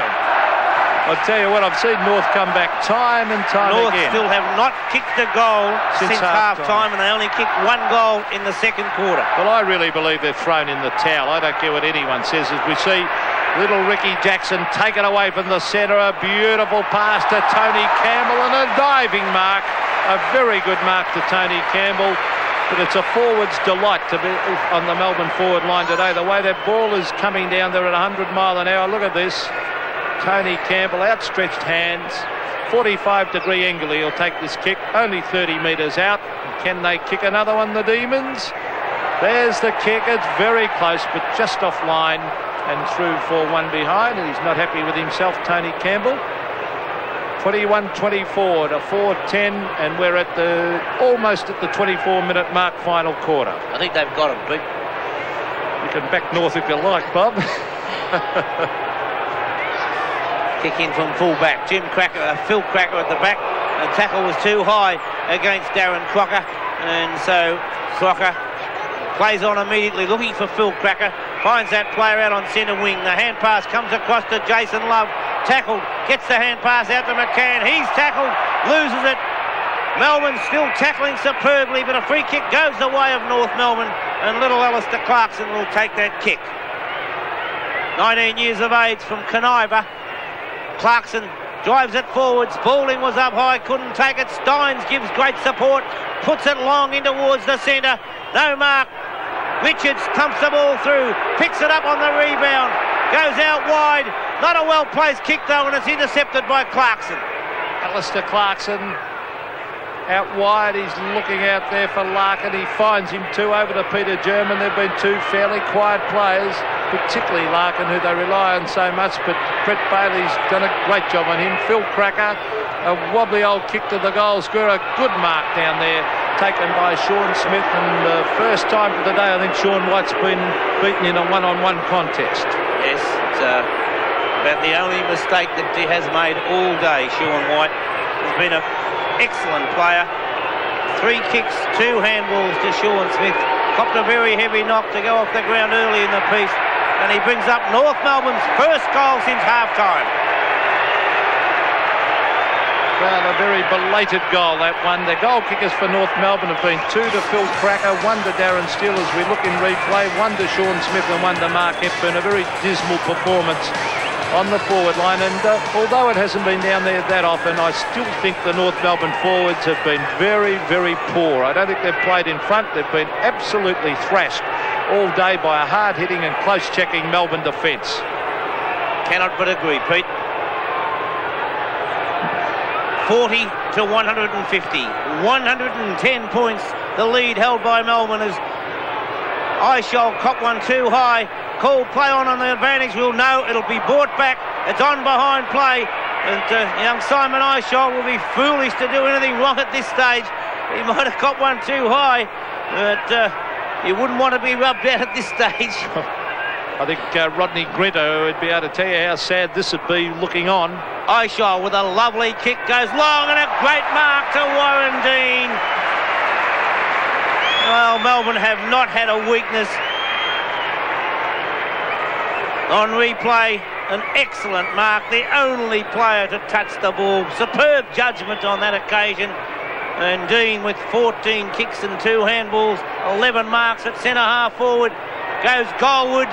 I'll tell you what, I've seen North come back time and time North again. Still have not kicked a goal since half-time, and they only kicked 1 goal in the second quarter. Well, I really believe they've thrown in the towel. I don't care what anyone says. As we see little Ricky Jackson taken away from the centre, a beautiful pass to Tony Campbell, and a diving mark. A very good mark to Tony Campbell. But it's a forward's delight to be on the Melbourne forward line today. The way that ball is coming down there at 100 mile an hour. Look at this. Tony Campbell, outstretched hands, 45-degree angle. He'll take this kick, only 30 metres out. Can they kick another one, the Demons? There's the kick. It's very close, but just offline and through for 1 behind. And he's not happy with himself, Tony Campbell. 21-24 to 4:10, and we're at almost at the 24-minute mark, final quarter. I think they've got him, Pete. You can back North if you like, Bob. Kick in from full-back. Phil Cracker at the back. The tackle was too high against Darren Crocker, and so Crocker plays on immediately, looking for Phil Cracker. Finds that player out on centre wing. The hand pass comes across to Jason Love. Tackled. Gets the hand pass out to McCann. He's tackled. Loses it. Melbourne still tackling superbly, but a free kick goes the way of North Melbourne, and little Alistair Clarkson will take that kick. 19 years of age from Conniver. Clarkson drives it forwards. Balding was up high, couldn't take it. Stynes gives great support, puts it long in towards the centre. No mark. Richards pumps the ball through, picks it up on the rebound, goes out wide. Not a well-placed kick though, and it's intercepted by Clarkson. Alistair Clarkson out wide. He's looking out there for Larkin. He finds him too over to Peter German. They've been two fairly quiet players, particularly Larkin, who they rely on so much, but Brett Bailey's done a great job on him. Phil Cracker, a wobbly old kick to the goal square. A good mark down there, taken by Sean Smith, and the first time for the day I think Sean White's been beaten in a one-on-one contest. Yes, it's about the only mistake that he has made all day, Sean White. He's been an excellent player. 3 kicks, 2 handballs to Sean Smith. Copped a very heavy knock to go off the ground early in the piece, and he brings up North Melbourne's first goal since half-time. Well, a very belated goal, that one. The goal kickers for North Melbourne have been 2 to Phil Cracker, 1 to Darren Steele as we look in replay, 1 to Sean Smith and 1 to Mark Hepburn. A very dismal performance on the forward line, and although it hasn't been down there that often, I still think the North Melbourne forwards have been very, very poor. I don't think they've played in front. They've been absolutely thrashed all day by a hard-hitting and close-checking Melbourne defence. Cannot but agree, Pete. 40 to 150. 110 points, the lead held by Melbourne as Eichel caught one too high. Called play on the advantage. We'll know it'll be brought back. It's on behind play. And young Simon Eichel will be foolish to do anything wrong at this stage. He might have caught one too high, but you wouldn't want to be rubbed out at this stage. I think Rodney Grinter would be able to tell you how sad this would be looking on. Eichel with a lovely kick goes long, and a great mark to Warren Dean. Well, Melbourne have not had a weakness. On replay, an excellent mark, the only player to touch the ball. Superb judgment on that occasion. And Dean with 14 kicks and 2 handballs, 11 marks at centre half forward. Goes Goldwood.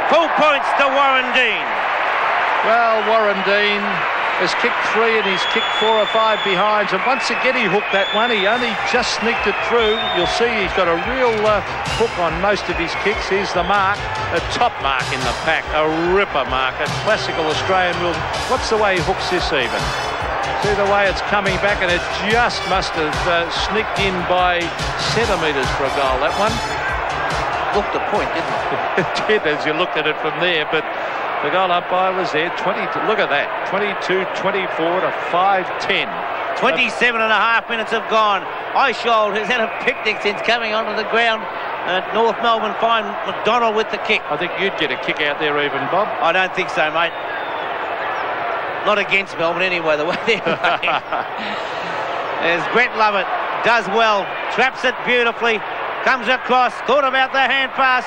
Full points to Warren Dean. Well, Warren Dean has kicked 3 and he's kicked 4 or 5 behinds, and once again he hooked that one. He only just sneaked it through. You'll see he's got a real hook on most of his kicks. Here's the mark, a top mark in the pack, a ripper mark, a classical Australian rule. What's the way he hooks this even? See the way it's coming back, and it just must have sneaked in by centimetres for a goal, that one. Looked a point, didn't it? It did, as you looked at it from there, but the goal umpire was there. 22, look at that, 22-24 to 5-10. 27 and a half minutes have gone. Eichel has had a picnic since coming onto the ground. North Melbourne find McDonald with the kick. I think you'd get a kick out there even, Bob. I don't think so, mate. Not against Melbourne anyway, the way they're playing. As Brett Lovett does well, traps it beautifully, comes across, thought about the hand pass,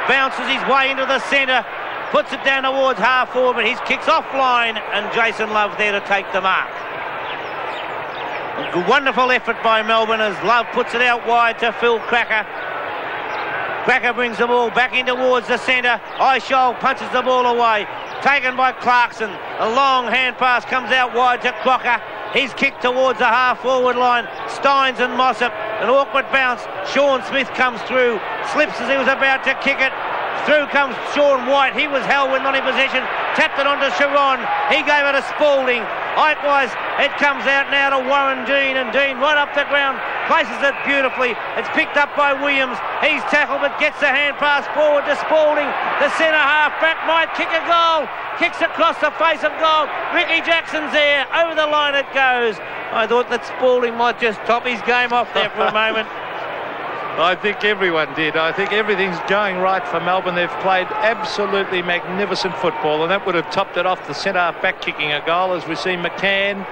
bounces his way into the centre, puts it down towards half forward, but his kick's offline, and Jason Love there to take the mark. A wonderful effort by Melbourne as Love puts it out wide to Phil Cracker. Cracker brings the ball back in towards the centre. Eichel punches the ball away. Taken by Clarkson. A long hand pass comes out wide to Crocker. He's kicked towards the half-forward line. Stynes and Mossop. An awkward bounce. Sean Smith comes through. Slips as he was about to kick it. Through comes Sean White. He was held when not in possession. Tapped it onto Sharon. He gave it to Spalding. Height-wise, it comes out now to Warren Dean, and Dean right up the ground, places it beautifully. It's picked up by Williams. He's tackled but gets the hand pass forward to Spalding. The centre half back might kick a goal. Kicks across the face of goal. Ricky Jackson's there. Over the line it goes. I thought that Spalding might just top his game off there for a moment. I think everyone did. I think everything's going right for Melbourne. They've played absolutely magnificent football, and that would have topped it off, the centre back kicking a goal, as we see McCann.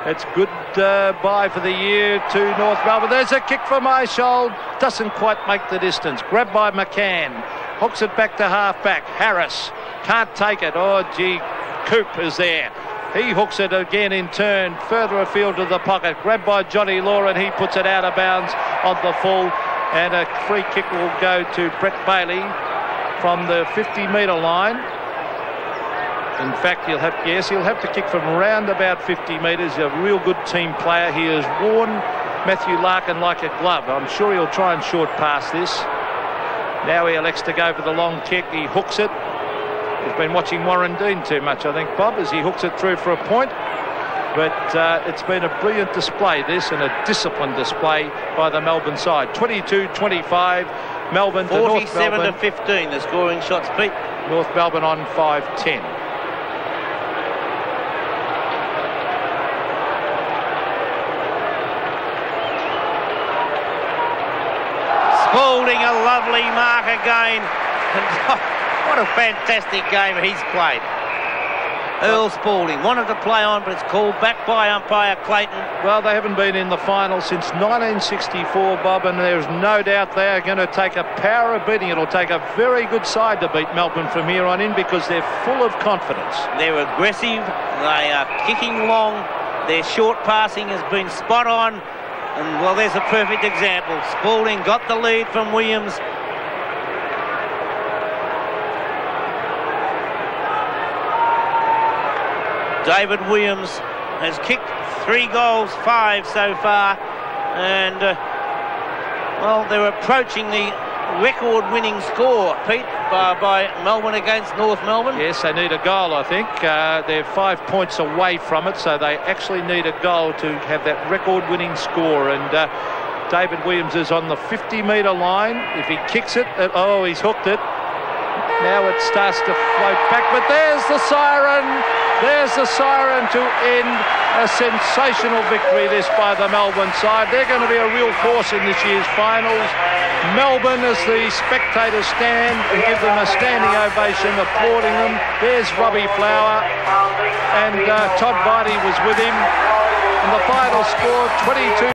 It's good bye for the year to North Melbourne. There's a kick from Eichel. Doesn't quite make the distance. Grabbed by McCann. Hooks it back to half back. Harris can't take it. Oh, gee. Coop is there. He hooks it again in turn, further afield to the pocket. Grabbed by Johnny Law, and he puts it out of bounds on the full. And a free kick will go to Brett Bailey from the 50-metre line. In fact, he'll have to kick from around about 50 metres. He's a real good team player. He has worn Matthew Larkin like a glove. I'm sure he'll try and short pass this. Now he elects to go for the long kick. He hooks it. He's been watching Warren Dean too much, I think, Bob, as he hooks it through for a point. But it's been a brilliant display, this, and a disciplined display by the Melbourne side. 22-25, Melbourne to North Melbourne. 47-15, the scoring shots, Pete. North Melbourne on 5-10. Spalding, a lovely mark again. What a fantastic game he's played. Earl Spalding wanted to play on, but it's called back by umpire Clayton. Well, they haven't been in the final since 1964, Bob, and there's no doubt they are going to take a power of beating. It'll take a very good side to beat Melbourne from here on in because they're full of confidence. They're aggressive. They are kicking long. Their short passing has been spot on. And, well, there's a perfect example. Spalding got the lead from Williams. David Williams has kicked 3 goals, 5 so far. And, well, they're approaching the record-winning score, Pete, by Melbourne against North Melbourne. Yes, they need a goal, I think. They're 5 points away from it, so they actually need a goal to have that record-winning score. And David Williams is on the 50-metre line. If he kicks it, oh, he's hooked it. Now it starts to float back, but there's the siren. There's the siren to end a sensational victory, this by the Melbourne side. They're going to be a real force in this year's finals. Melbourne, as the spectators stand and give them a standing ovation, applauding them. There's Robbie Flower, and Todd Vardy was with him. And the final score, 22.